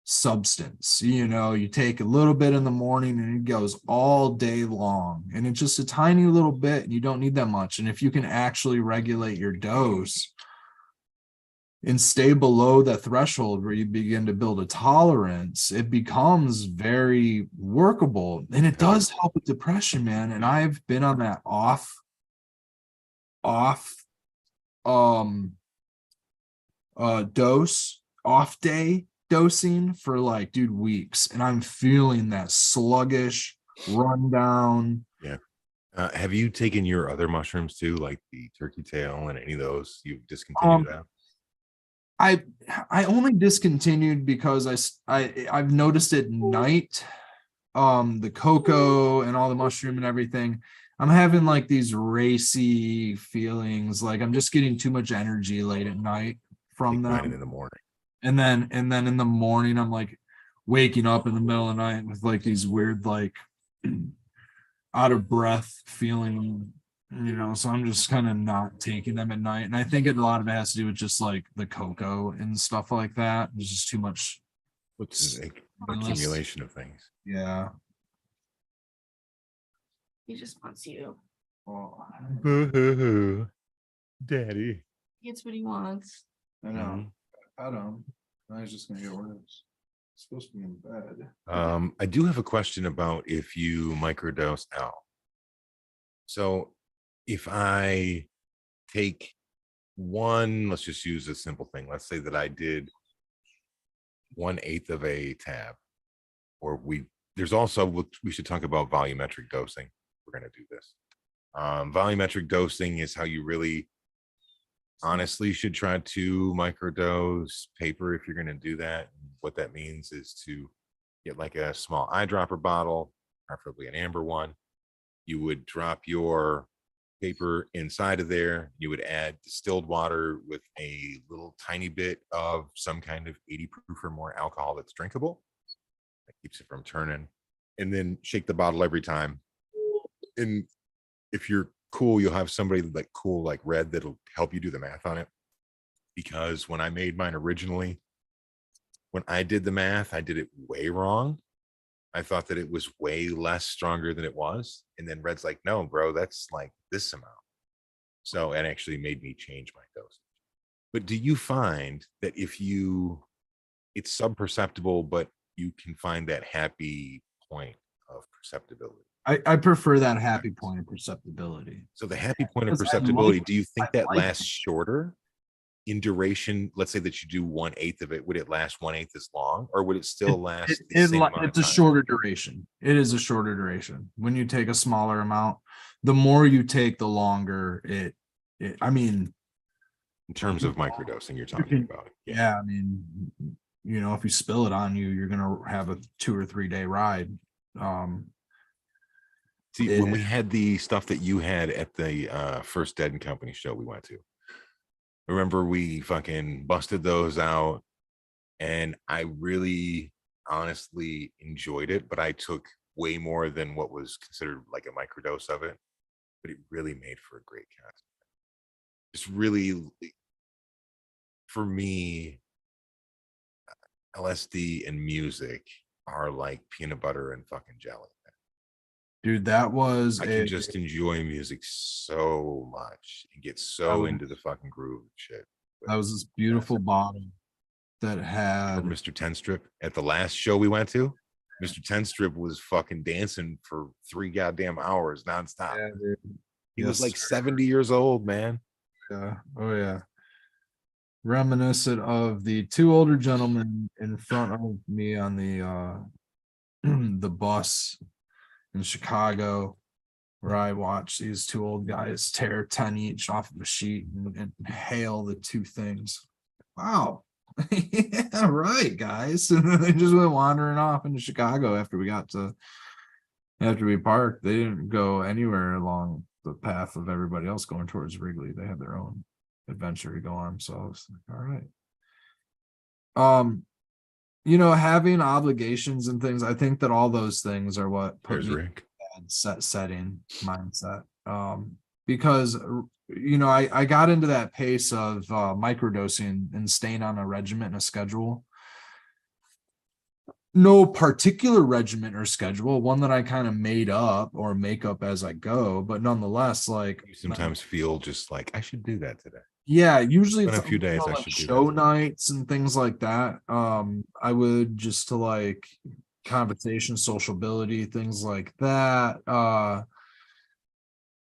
substance. You take a little bit in the morning and it goes all day long, and it's just a tiny little bit, and you don't need that much. And if you can actually regulate your dose and stay below that threshold where you begin to build a tolerance, it becomes very workable, and it does help with depression, man. And I've been on that off day dosing for like, dude, weeks, and I'm feeling that sluggish rundown. Yeah. Have you taken your other mushrooms too, like the turkey tail and any of those? You've discontinued that? I only discontinued because I've noticed at night, the cocoa and all the mushroom and everything, I'm having like these racy feelings, like I'm just getting too much energy late at night from Take mine them. in the morning. and then in the morning I'm like waking up in the middle of the night with like these weird like out of breath feeling, so I'm just kind of not taking them at night. And I think a lot of it has to do with just like the cocoa and stuff like that. There's just too much. What's an Unless- accumulation of things? Yeah. He just wants you. Well, Daddy. He gets what he wants. I know. I don't. I was just gonna get worse. Supposed to be in bed. I do have a question about if you microdose L. So if I take one, let's just use a simple thing. Let's say that I did 1/8 of a tab, or there's also, we should talk about volumetric dosing. We're going to do this. Volumetric dosing is how you really honestly should try to microdose paper if you're going to do that. What that means is to get like a small eyedropper bottle, preferably an amber one. You would drop your paper inside of there. You would add distilled water with a little tiny bit of some kind of 80 proof or more alcohol that's drinkable. That keeps it from turning. And then shake the bottle every time. And if you're cool, you'll have somebody like cool, like Red, that'll help you do the math on it. Because when I made mine originally, when I did the math, I did it way wrong. I thought that it was way less stronger than it was. And then Red's like, no, bro, that's like this amount. So it actually made me change my dosage. But do you find that it's subperceptible, but you can find that happy point of perceptibility? I prefer that happy point of perceptibility. So the happy point of Because I perceptibility, like- do you think I that like lasts shorter in duration? Let's say that you do 1/8 of it. Would it last 1/8 as long, or would it still last the same amount of It's a time? shorter duration. It is a shorter duration. When you take a smaller amount, the more you take, the longer it I mean, In terms of microdosing, you're talking about it. yeah, I mean, if you spill it on you, you're gonna have a 2 or 3 day ride. See, when we had the stuff that you had at the first Dead and Company show we went to, remember we fucking busted those out, and I really honestly enjoyed it, but I took way more than what was considered like a microdose of it. But it really made for a great cast. It's really, for me, LSD and music are like peanut butter and fucking jelly. Dude, that was I can just enjoy music so much and get so into the fucking groove and shit. that was this beautiful bottle that had Remember Mr. Tenstrip at the last show we went to? Mr. Tenstrip was fucking dancing for 3 goddamn hours nonstop. Yeah, dude. He was Yes, like sir. 70 years old, man. Yeah. Oh yeah. Reminiscent of the 2 older gentlemen in front of me on the the bus in Chicago, where I watched these 2 old guys tear 10 each off of a sheet and inhale the 2 things. Wow. Yeah, right, guys. And then they just went wandering off into Chicago after we parked. They didn't go anywhere along the path of everybody else going towards Wrigley. They had their own adventure to go on. So I was like, all right. Having obligations and things, I think that all those things are what put There's me Rick. in that setting mindset. Because I got into that pace of microdosing and staying on a regimen and a schedule. No particular regimen or schedule, one that I kind of made up or make up as I go, but nonetheless, like You sometimes feel just like I should do that today. yeah, usually Been a it's few days I like should do show that. nights and things like that. I would just to like conversation, sociability, things like that.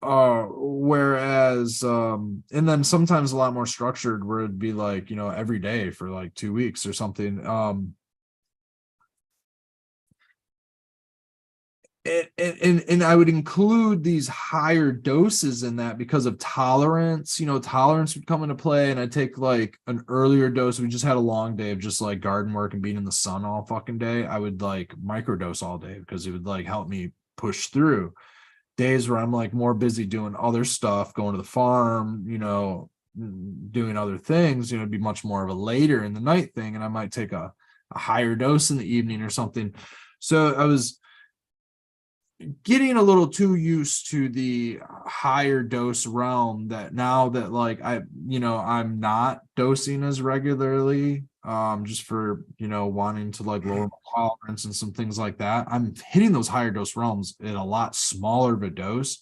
Whereas and then sometimes a lot more structured where it'd be like, every day for like 2 weeks or something. And I would include these higher doses in that because of tolerance. Tolerance would come into play, and I'd take like an earlier dose. We just had a long day of just like garden work and being in the sun all fucking day. I would like microdose all day because it would like help me push through days where I'm like more busy doing other stuff, going to the farm, doing other things, it'd be much more of a later in the night thing, and I might take a higher dose in the evening or something. So I was getting a little too used to the higher dose realm, that now that like I'm not dosing as regularly, just for wanting to like lower my tolerance and some things like that. I'm hitting those higher dose realms at a lot smaller of a dose,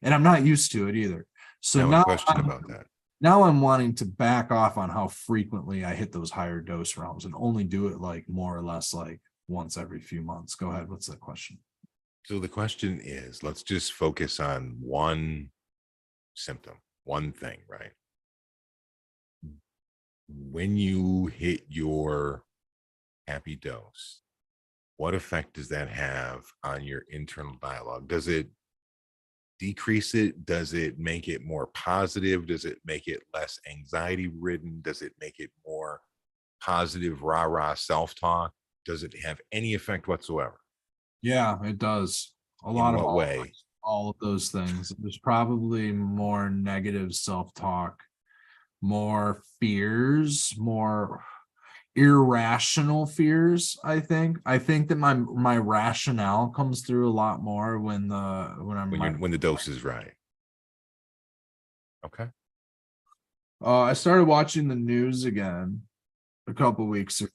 and I'm not used to it either. So I have a question about that. Now I'm wanting to back off on how frequently I hit those higher dose realms and only do it like more or less like once every few months. Go ahead. What's the question? So the question is, let's just focus on one symptom, one thing, right? When you hit your happy dose, what effect does that have on your internal dialogue? Does it decrease it? Does it make it more positive? Does it make it less anxiety ridden? Does it make it more positive, rah-rah self-talk? Does it have any effect whatsoever? Yeah, it does. A In lot of what way? all of those things. There's probably more negative self-talk, more fears, more irrational fears. I think that my rationale comes through a lot more when When the dose is right. Okay. I started watching the news again a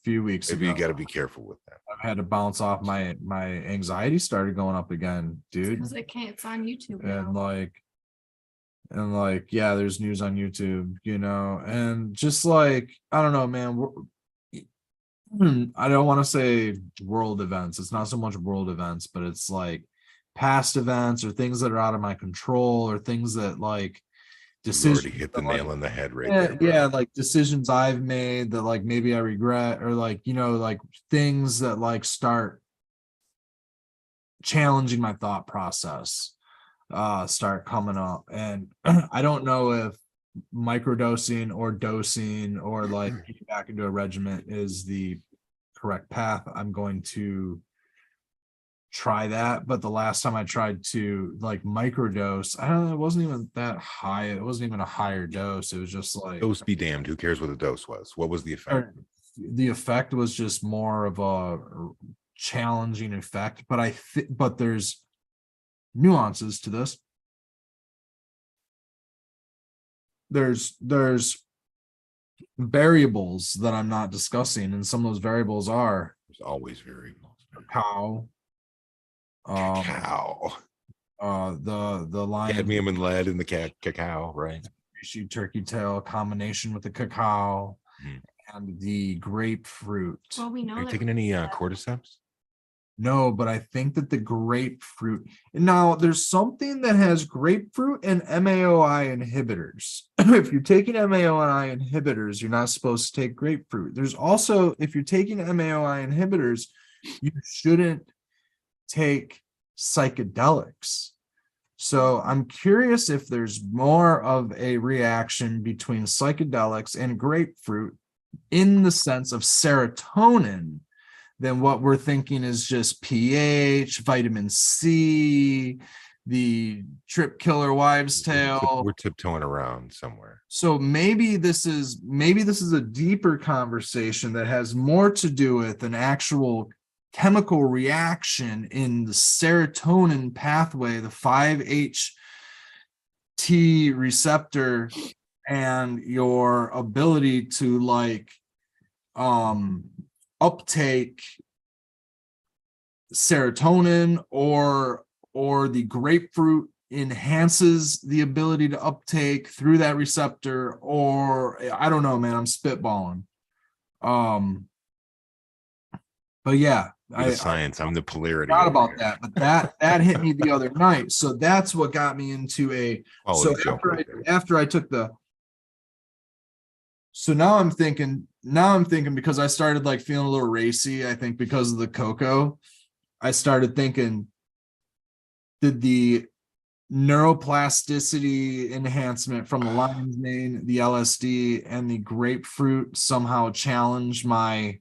few weeks Maybe ago. you got to be careful with that. I've had to bounce off. My anxiety started going up again, dude. Because it's on YouTube And now. yeah, there's news on YouTube, and just like, I don't know, man. I don't want to say world events. It's not so much world events, but it's like past events or things that are out of my control, or things that like You decisions already hit the that, like, nail on the head right yeah, there, bro. yeah, like decisions I've made that like maybe I regret, or like like things that like start challenging my thought process start coming up. And I don't know if microdosing or dosing or like getting back into a regimen is the correct path. I'm going to try that, but the last time I tried to like microdose, I don't know, it wasn't even that high. It wasn't even a higher dose. It was just like, Dose be damned. Who cares what the dose was? What was the effect? the effect was just more of a challenging effect. But but there's nuances to this. There's variables that I'm not discussing, and some of those variables are There's always variables. cacao, Cacao. the lion Cadmium and lead in the cacao, right? turkey tail combination with the cacao Mhm. and the grapefruit. Well, we know Are you that taking any cordyceps? No, but I think that the grapefruit. Now, there's something that has grapefruit and MAOI inhibitors. If you're taking MAOI inhibitors, you're not supposed to take grapefruit. There's also, if you're taking MAOI inhibitors, you shouldn't take psychedelics. So I'm curious if there's more of a reaction between psychedelics and grapefruit in the sense of serotonin than what we're thinking is just pH, vitamin C, the trip killer wives' tale. We're tiptoeing around somewhere. So maybe this is a deeper conversation that has more to do with an actual chemical reaction in the serotonin pathway, the 5-HT receptor, and your ability to like uptake serotonin, or the grapefruit enhances the ability to uptake through that receptor, or I don't know, man, I'm spitballing. But yeah, You're the science. I'm the polarity. Forgot about that, but that hit me the other night. So that's what got me into a Quality joke right there. after I took the. So now I'm thinking because I started like feeling a little racy, I think because of the cocoa, I started thinking, did the neuroplasticity enhancement from the lion's mane, the LSD, and the grapefruit somehow challenge my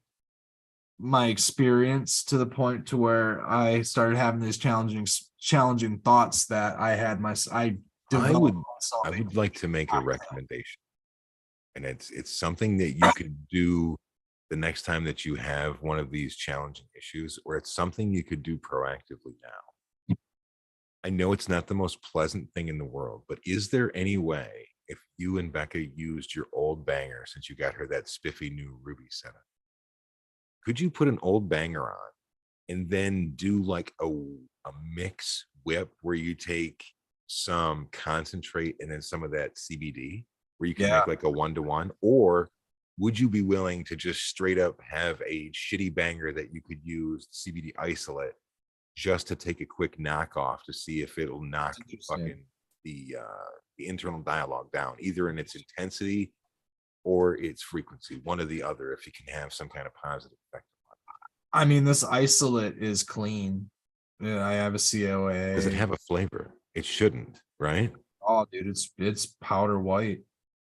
experience to the point to where I started having these challenging thoughts that I had I I developed would myself. like to make a recommendation. and it's something that you could do the next time that you have one of these challenging issues, or it's something you could do proactively now. I know it's not the most pleasant thing in the world, but is there any way, if you and Becca used your old banger, since you got her that spiffy new Ruby setup, could you put an old banger on and then do like a mix whip where you take some concentrate and then some of that CBD, where you can Yeah. make like a 1-to-1? Or would you be willing to just straight up have a shitty banger that you could use CBD isolate just to take a quick knockoff to see if it'll knock fucking the internal dialogue down, either in its intensity or its frequency, one or the other, if you can have some kind of positive effect? I mean, this isolate is clean. Yeah, I have a COA. Does it have a flavor? It shouldn't, right? Oh, dude, it's powder white.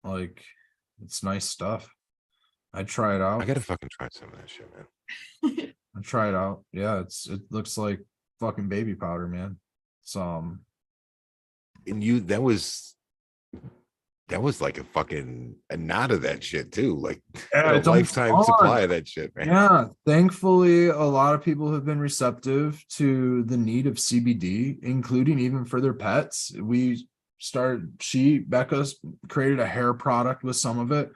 Like, it's nice stuff. I'd try it out. I gotta fucking try some of that shit, man. I'd try it out. Yeah, it looks like fucking baby powder, man. So And you, that was like a fucking a knot of that shit too, like Yeah, a it's almost lifetime gone. supply of that shit, man. yeah, thankfully a lot of people have been receptive to the need of CBD, including even for their pets. Becca created a hair product with some of it.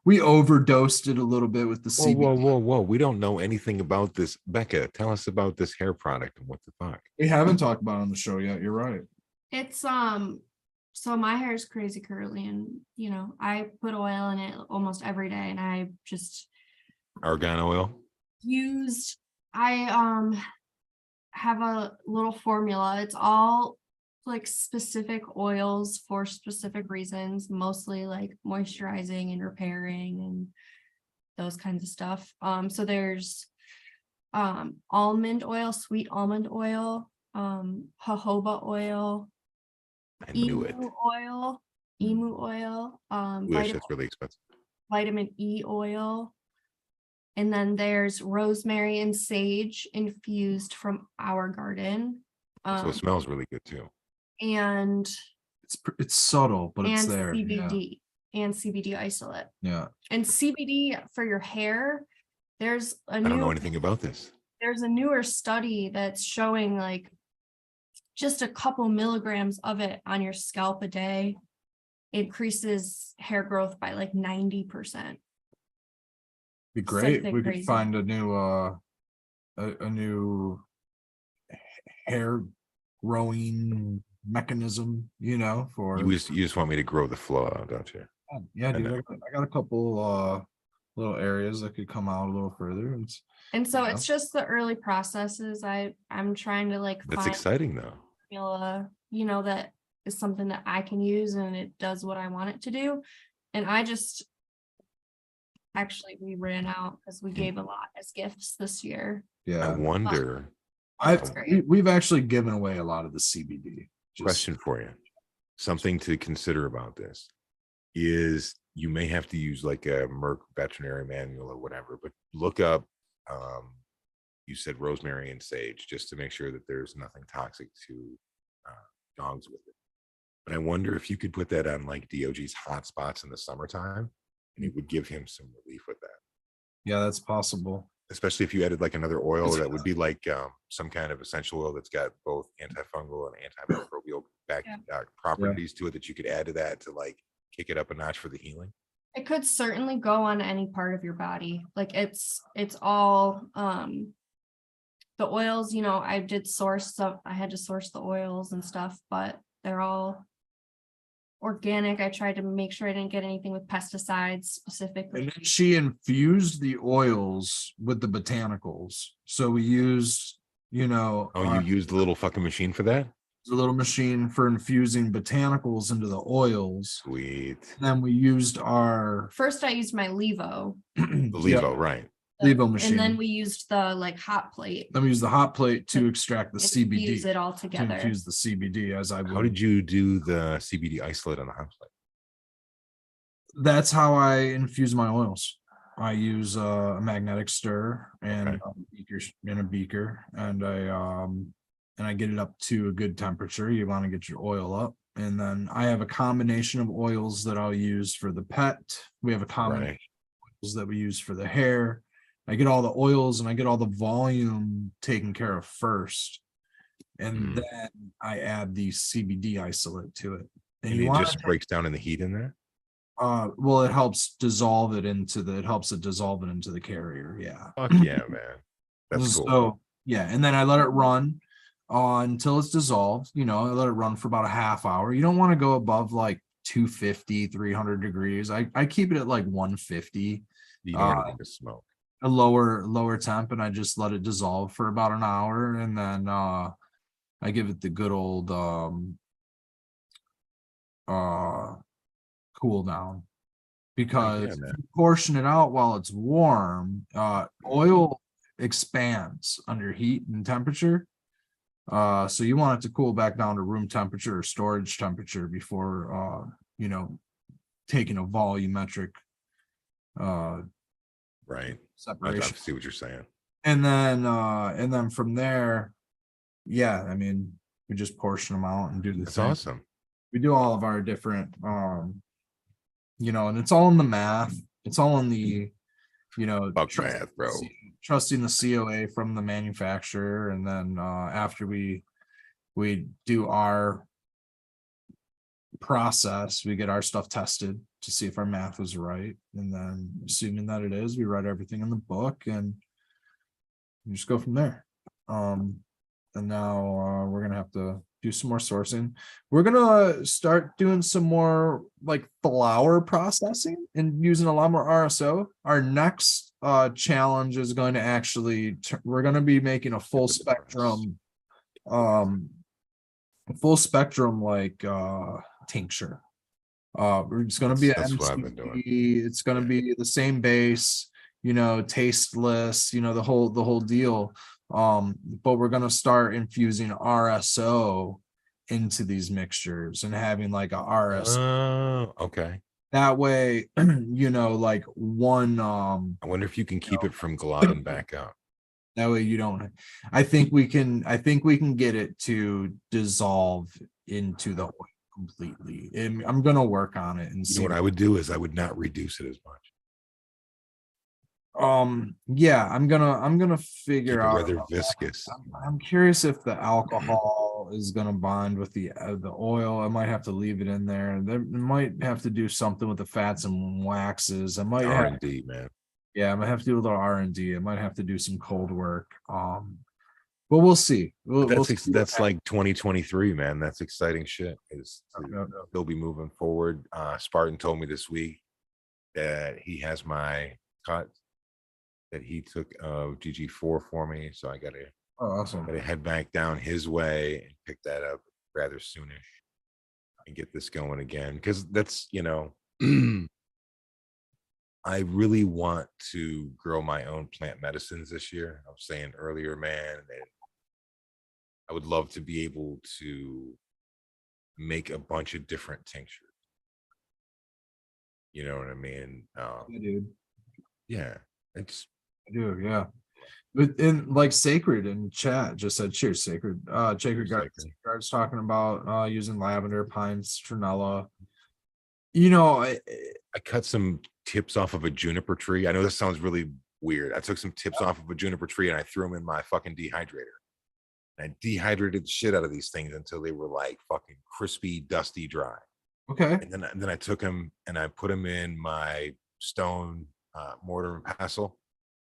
We overdosed it a little bit with the Whoa, CBD. whoa. We don't know anything about this. Becca, tell us about this hair product and what the fuck. We haven't talked about it on the show yet. You're right. It's so my hair is crazy curly, and I put oil in it almost every day, and I just Argan oil? I have a little formula. It's all like specific oils for specific reasons, mostly like moisturizing and repairing and those kinds of stuff. So there's almond oil, sweet almond oil, jojoba oil, I knew it. emu oil, Wish that's really expensive. vitamin E oil. And then there's rosemary and sage infused from our garden. So it smells really good too. And It's subtle, but it's there. CBD and CBD isolate. Yeah. And CBD for your hair, there's I don't know anything about this. There's a newer study that's showing like just a couple milligrams of it on your scalp a day increases hair growth by like 90%. Be great. Something We could crazy. find a new hair growing mechanism, for You just want me to grow the flow out, don't you? yeah, dude. know. I got a couple little areas that could come out a little further. And so Yeah. it's just the early processes. I'm trying to like That's find exciting though. formula, that is something that I can use and it does what I want it to do. And we ran out because we gave a lot as gifts this year. I Yeah. wonder, That's great. We've actually given away a lot of the CBD. question for you. Something to consider about this is you may have to use like a Merck veterinary manual or whatever, but look up, you said rosemary and sage, just to make sure that there's nothing toxic to dogs with it. But I wonder if you could put that on like DOG's hot spots in the summertime, and it would give him some relief with that. Yeah, that's possible. Especially if you added like another oil that would be like some kind of essential oil that's got both antifungal and antimicrobial properties to it that you could add to that to like kick it up a notch for the healing. It could certainly go on any part of your body. Like it's all the oils, I had to source the oils and stuff, but they're all organic. I tried to make sure I didn't get anything with pesticides specifically. And then she infused the oils with the botanicals. So we used, You used the little fucking machine for that? a little machine for infusing botanicals into the oils. Sweet. Then we used our First, I used my Levo, The Levo, right? Levo machine. and then we used the like hot plate. Then we used the hot plate to extract the and infuse CBD. it all To together. infuse the CBD as I would. How did you do the CBD isolate on the hot plate? That's how I infuse my oils. I use a magnetic stir and Okay. a beaker, and I get it up to a good temperature. You want to get your oil up, And then I have a combination of oils that I'll use for the pet. We have a combination Right. of oils that we use for the hair. I get all the oils and I get all the volume taken care of first. And then I add the CBD isolate to it. And And you it want just breaks down in the heat in there. well, it helps dissolve it into the, it helps it dissolve it into the carrier. Yeah. Fuck yeah, man. That's cool. So yeah, and then I let it run until it's dissolved. You know, I let it run for about a half hour. You don't want to go above like 250, 300 degrees. I keep it at like 150, You don't want anything to smoke. a lower temp, and I just let it dissolve for about an hour, and then I give it the good old cool down, because yeah, if man. you portion it out while it's warm, oil expands under heat and temperature. So you want it to cool back down to room temperature or storage temperature before you know, taking a volumetric Right. I separation. see what you're saying. And then from there, yeah, I mean, we just portion them out and do the That's thing. awesome. We do all of our different you know, and it's all in the math. It's all in the, you know, Fuck math, bro. trusting the COA from the manufacturer. And then after we do our process, we get our stuff tested to see if our math was right. And then assuming that it is, we write everything in the book and we just go from there. And now we're gonna have to do some more sourcing. We're gonna start doing some more like flower processing and using a lot more RSO. Our next challenge is going to actually we're going to be making a full spectrum like tincture. It's going to be That's an what I've been doing. MCT. It's going to be the same base, you know, tasteless, you know, the whole deal. But we're going to start infusing RSO into these mixtures and having like a RSO. Oh, okay. That way, you know, like one I wonder if you can keep it from gliding back up. that way you don't, I think we can get it to dissolve into the oil completely. And I'm gonna work on it and You see know what I would do is I would not reduce it as much. yeah, I'm gonna Keep figure it out rather about that. viscous. I'm curious if the alcohol is gonna bond with the oil. I might have to leave it in there. There might have to do something with the fats and waxes. I might have, R&D, man. yeah, I might have to do a little R&D. I might have to do some cold work. But we'll see. We'll see. That's like 2023, man. That's exciting shit. Is No. they'll be moving forward. Spartan told me this week that he has my cut that he took of GG4 for me. So I gotta Awesome. head back down his way and pick that up rather soonish and get this going again. Because that's, you know, I really want to grow my own plant medicines this year. I was saying earlier, man, that I would love to be able to make a bunch of different tinctures. You know what I mean? Yeah, dude. Yeah, it's I do, yeah. But in like Sacred in chat just said cheers, Sacred. Sacred guards talking about using lavender, pine, citronella. You know, I cut some tips off of a juniper tree. I know this sounds really weird. I took some tips off of a juniper tree and I threw them in my fucking dehydrator. And I dehydrated the shit out of these things until they were like fucking crispy, dusty, dry. okay. And then I took them and I put them in my stone mortar and pestle.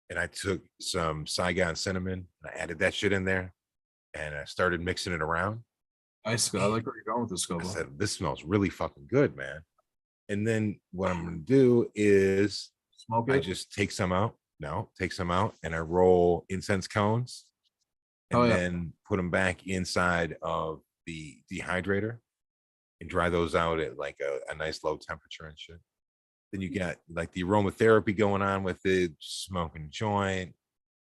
And I took some Saigon cinnamon and I added that shit in there. And I started mixing it around. Nice. I like where you're going with this, I Skilbo. said, this smells really fucking good, man. And then what I'm going to do is Smoke it. I just take some out. No, take some out and I roll incense cones and then put them back inside of the dehydrator and dry those out at like a nice low temperature and shit. Then you got like the aromatherapy going on with it, smoking joint.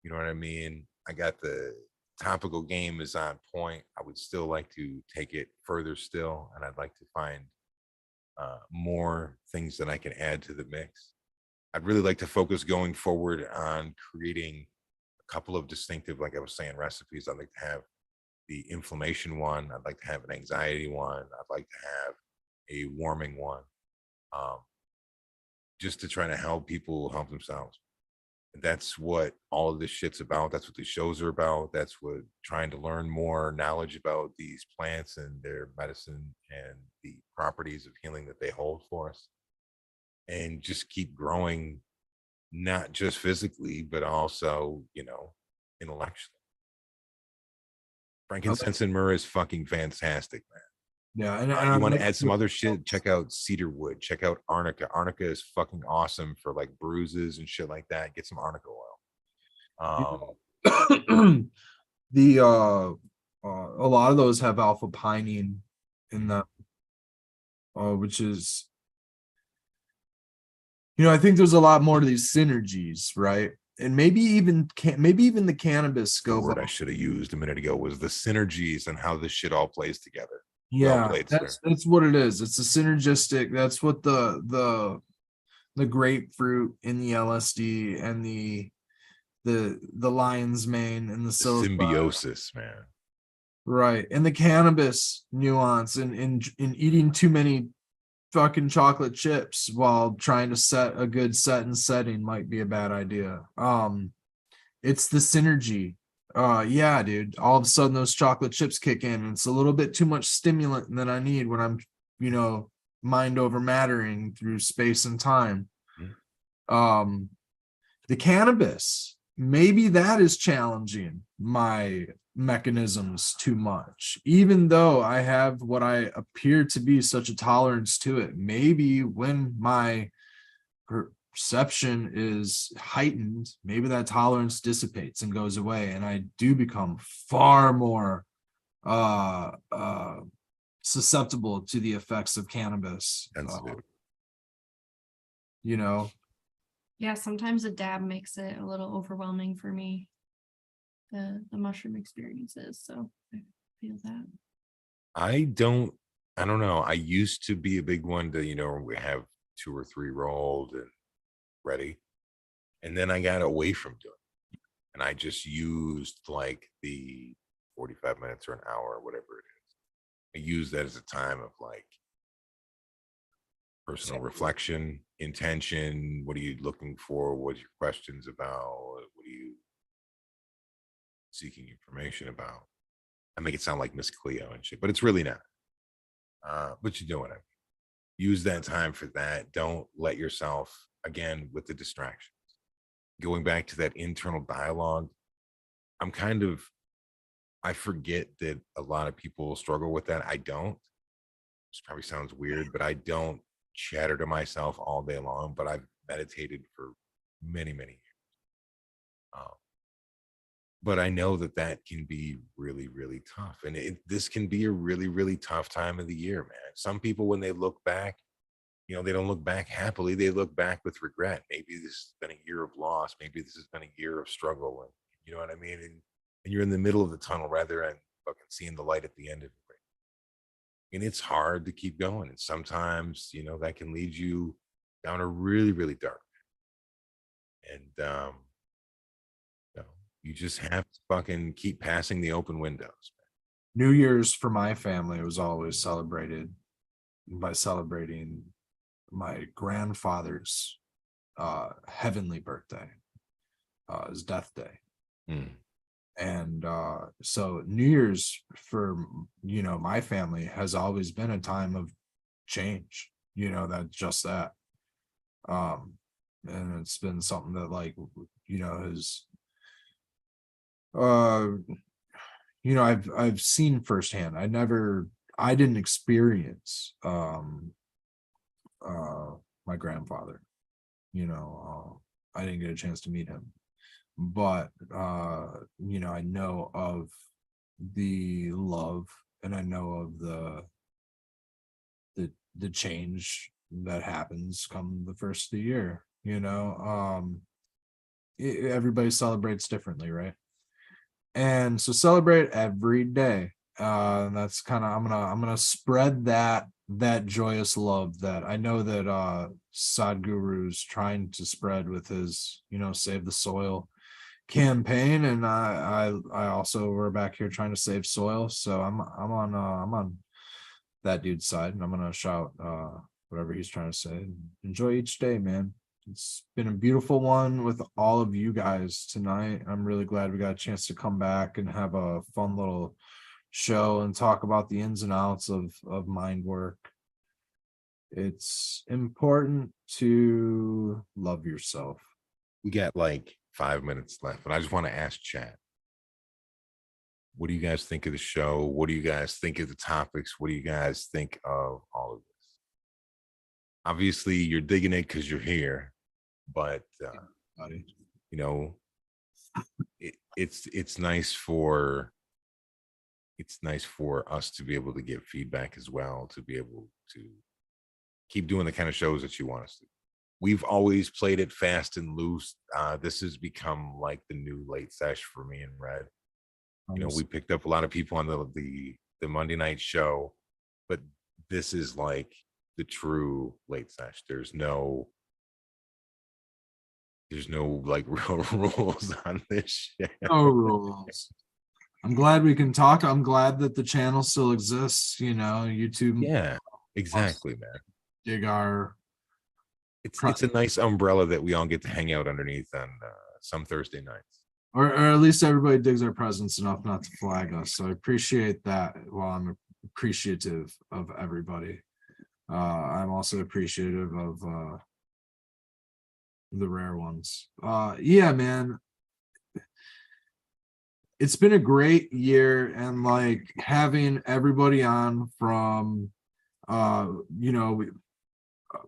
You know what I mean? I got the topical game is on point. I would still like to take it further still. And I'd like to find more things that I can add to the mix. I'd really like to focus going forward on creating a couple of distinctive, like I was saying, recipes. I'd like to have the inflammation one. I'd like to have an anxiety one. I'd like to have a warming one, just to try to help people help themselves. And that's what all of this shit's about. That's what the shows are about. That's what trying to learn more knowledge about these plants and their medicine and the properties of healing that they hold for us, and just keep growing, not just physically, but also, intellectually. Frankincense and myrrh is fucking fantastic, man. Yeah, and You I'd want to like add some other shit? Check out cedarwood. Check out arnica. Arnica is fucking awesome for like bruises and shit like that. Get some arnica oil. the a lot of those have alpha pinene in them, which is, I think there's a lot more to these synergies, right? And maybe even the cannabis The goes. word I should have used a minute ago was the synergies and how this shit all plays together. Yeah, played, sir. that's what it is. It's a synergistic. That's what the grapefruit in the LSD and the lion's mane and the psilocybin, Symbiosis, man. right? And the cannabis nuance in eating too many fucking chocolate chips while trying to set a good set and setting might be a bad idea. It's the synergy. Yeah, dude, all of a sudden those chocolate chips kick in and it's a little bit too much stimulant than I need when I'm, mind over mattering through space and time. The cannabis, maybe that is challenging my mechanisms too much, even though I have what I appear to be such a tolerance to it. Maybe when my perception is heightened, maybe that tolerance dissipates and goes away, and I do become far more susceptible to the effects of cannabis. Yeah, sometimes a dab makes it a little overwhelming for me, the mushroom experiences, so I feel that. I don't know. I used to be a big one to, we have 2 or 3 rolled and ready. And then I got away from doing it. And I just used like the 45 minutes or an hour or whatever it is. I use that as a time of like personal reflection, intention. What are you looking for? What are your questions about? What are you seeking information about? I make it sound like Miss Cleo and shit, but it's really not. But you know what I mean. Use that time for that. Don't let yourself, again, with the distractions. Going back to that internal dialogue, I forget that a lot of people struggle with that. I don't. This probably sounds weird, but I don't chatter to myself all day long, but I've meditated for many, many years. But I know that can be really, really tough. And this can be a really, really tough time of the year, man. Some people, when they look back, they don't look back happily. They look back with regret. Maybe this has been a year of loss. Maybe this has been a year of struggle. And you know what I mean? And you're in the middle of the tunnel rather than fucking seeing the light at the end of it. And it's hard to keep going. And sometimes, that can lead you down a really, really dark. And, you just have to fucking keep passing the open windows. New Year's for my family was always celebrated by celebrating my grandfather's heavenly birthday, his death day. And so New Year's for my family has always been a time of change, that and it's been something that has I've seen firsthand. I didn't experience my grandfather. I didn't get a chance to meet him, but I know of the love, and I know of the change that happens come the first of the year. Everybody celebrates differently, right? And so celebrate every day. That's kind of I'm gonna spread that joyous love that I know that Sadhguru's trying to spread with his Save the Soil campaign, and I also we're back here trying to save soil. So I'm on that dude's side, and I'm gonna shout whatever he's trying to say. Enjoy each day, man. It's been a beautiful one with all of you guys tonight. I'm really glad we got a chance to come back and have a fun little show and talk about the ins and outs of mind work. It's important to love yourself. We got like 5 minutes left, but I just want to ask chat. What do you guys think of the show? What do you guys think of the topics? What do you guys think of all of this? Obviously, you're digging it because you're here, but you know, it's nice for us to be able to get feedback as well, to be able to keep doing the kind of shows that you want us to. We've always played it fast and loose. This has become like the new late sesh for me and Red. You know, we picked up a lot of people on the Monday night show, but this is like the true late sesh. There's no like real rules on this shit. No rules. I'm glad we can talk. I'm glad that the channel still exists. You know, YouTube. Yeah, exactly, man. Dig our. It's a nice umbrella that we all get to hang out underneath on some Thursday nights. Or at least everybody digs our presence enough not to flag us. So I appreciate that. Well, I'm appreciative of everybody. I'm also appreciative of the rare ones. Yeah, man. It's been a great year, and like having everybody on from you know,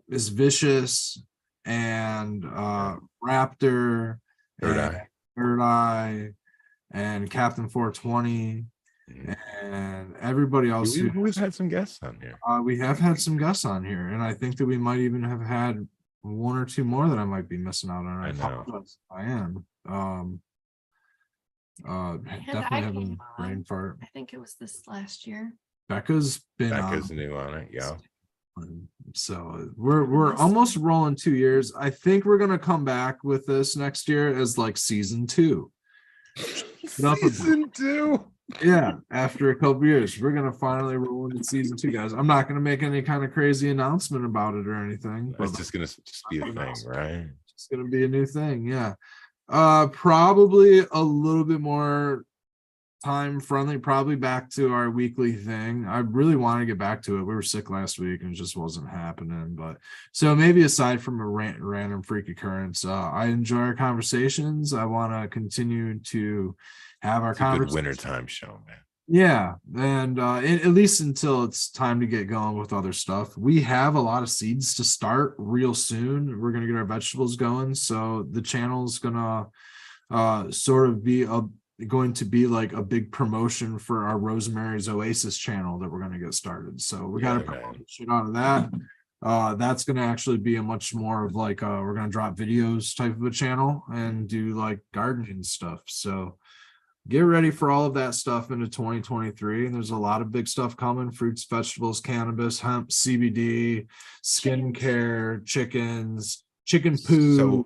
is Vicious and Raptor Third and Eye. Third Eye and Captain 420 and everybody else. We've had some guests on here. We have had some guests on here, and I think that we might even have had one or two more that I might be missing out on. I know. I am. Definitely having a brain fart. I think it was this last year. Becca's new on it, yeah. So we're almost rolling 2 years. I think we're gonna come back with this next year as like season 2. Season 2. Yeah, after a couple years, we're gonna finally roll into season 2, guys. I'm not gonna make any kind of crazy announcement about it or anything. It's just gonna be a thing, right? It's gonna be a new thing, yeah. Probably a little bit more time friendly, probably back to our weekly thing. I really want to get back to it. We were sick last week and it just wasn't happening. But so maybe aside from a random freak occurrence, I enjoy our conversations. I want to continue to have our good wintertime show, man. Yeah, and at least until it's time to get going with other stuff. We have a lot of seeds to start real soon. We're gonna get our vegetables going, so the channel's gonna sort of be going to be like a big promotion for our Rosemary's Oasis channel that we're going to get started. So we got to promote shit out of that. That's going to actually be a much more of like we're going to drop videos type of a channel and do like gardening stuff. So get ready for all of that stuff into 2023. And there's a lot of big stuff coming: fruits, vegetables, cannabis, hemp, CBD, skincare, chickens, chicken poo.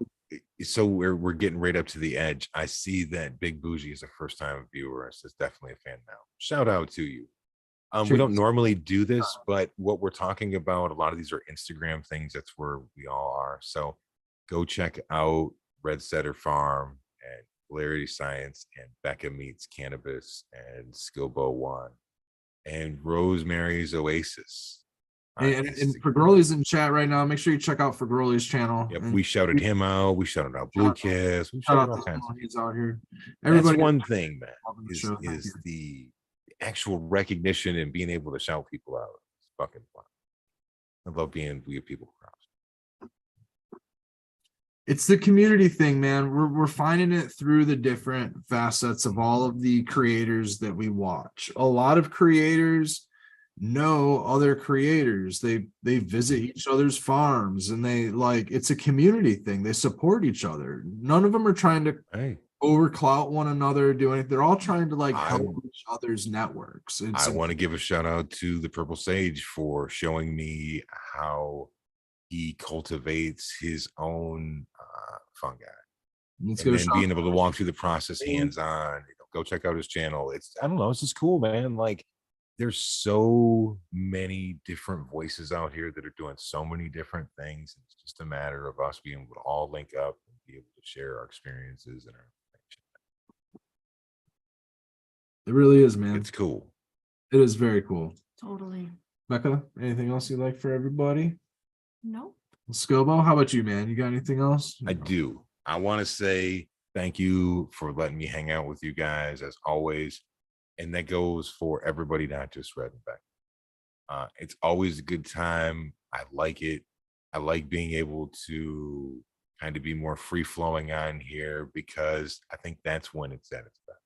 So we're getting right up to the edge. I see that Big Bougie is a first time viewer, so it's definitely a fan now. Shout out to you. We don't normally do this, but what we're talking about, a lot of these are Instagram things. That's where we all are. So go check out Red Setter Farm and Polarity Science and Becca Meets Cannabis and Skilbo One and Rosemary's Oasis. And for Groli's in chat right now, make sure you check out for Groli's channel. Yep, we shouted him out. We shouted out Blue Kiss. We shouted out all kinds. He's out here. Everybody, that's one thing, man, is the actual recognition and being able to shout people out. It's fucking fun. I love being with people crowds. It's the community thing, man. We're finding it through the different facets of all of the creators that we watch. A lot of creators know other creators. They visit each other's farms, and they like, it's a community thing. They support each other. None of them are trying to overclout one another, do anything. They're all trying to like help each other's networks. I want to give a shout out to the Purple Sage for showing me how he cultivates his own fungi. Let's and go. then being able to walk through the process hands-on. Go check out his channel. I don't know, it's just cool, man. Like there's so many different voices out here that are doing so many different things. It's just a matter of us being able to all link up and be able to share our experiences and our information. It really is, man. It's cool. It is very cool. Totally. Becca, anything else you'd like for everybody? Nope. Skilbo, how about you, man? You got anything else? I do. I want to say thank you for letting me hang out with you guys as always. And that goes for everybody, not just Red and Beck. It's always a good time. I like it. I like being able to kind of be more free flowing on here because I think that's when it's at its best.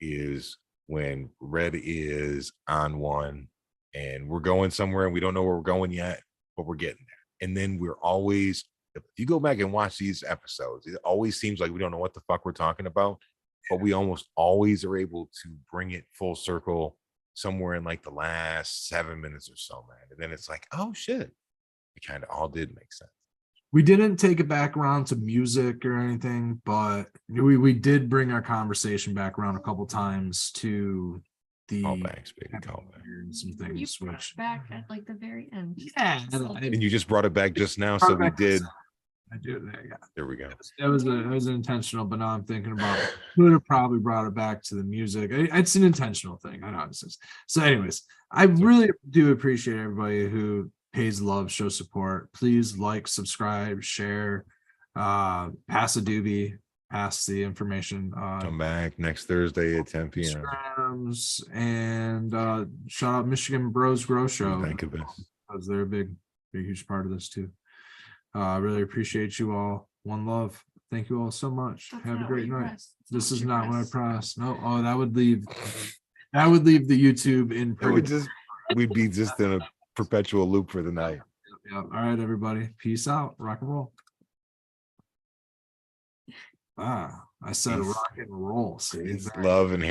Is when Red is on one and we're going somewhere and we don't know where we're going yet, but we're getting there. And then we're always, if you go back and watch these episodes, it always seems like we don't know what the fuck we're talking about, but we almost always are able to bring it full circle somewhere in like the last 7 minutes or so, man. And then it's like, oh shit, it kind of all did make sense. We didn't take it back around to music or anything, but we did bring our conversation back around a couple times to the Callbacks, baby, callback. and some You things brought which it back at like the very end. yeah, And you just brought it back just now, so we did. I do. Yeah, There we go. it was intentional, but now I'm thinking about who would have probably brought it back to the music. It's an intentional thing. I know it's just, so. Anyways, I really do appreciate everybody who pays love, show support. Please like, subscribe, share, pass a doobie, pass the information. Come back next Thursday at 10 p.m. Instagrams, and shout out Michigan Bros Grow Show because they're a big, huge part of this too. I really appreciate you all. One love. Thank you all so much. That's Have a not great what you night. pressed. It's This not is what you not what I pressed. promised. No, oh, that would leave the YouTube in. It would just, we'd be just in a perpetual loop for the night. Yeah. All right, everybody. Peace out. Rock and roll. I said Peace. rock and roll. See, It's love and hair.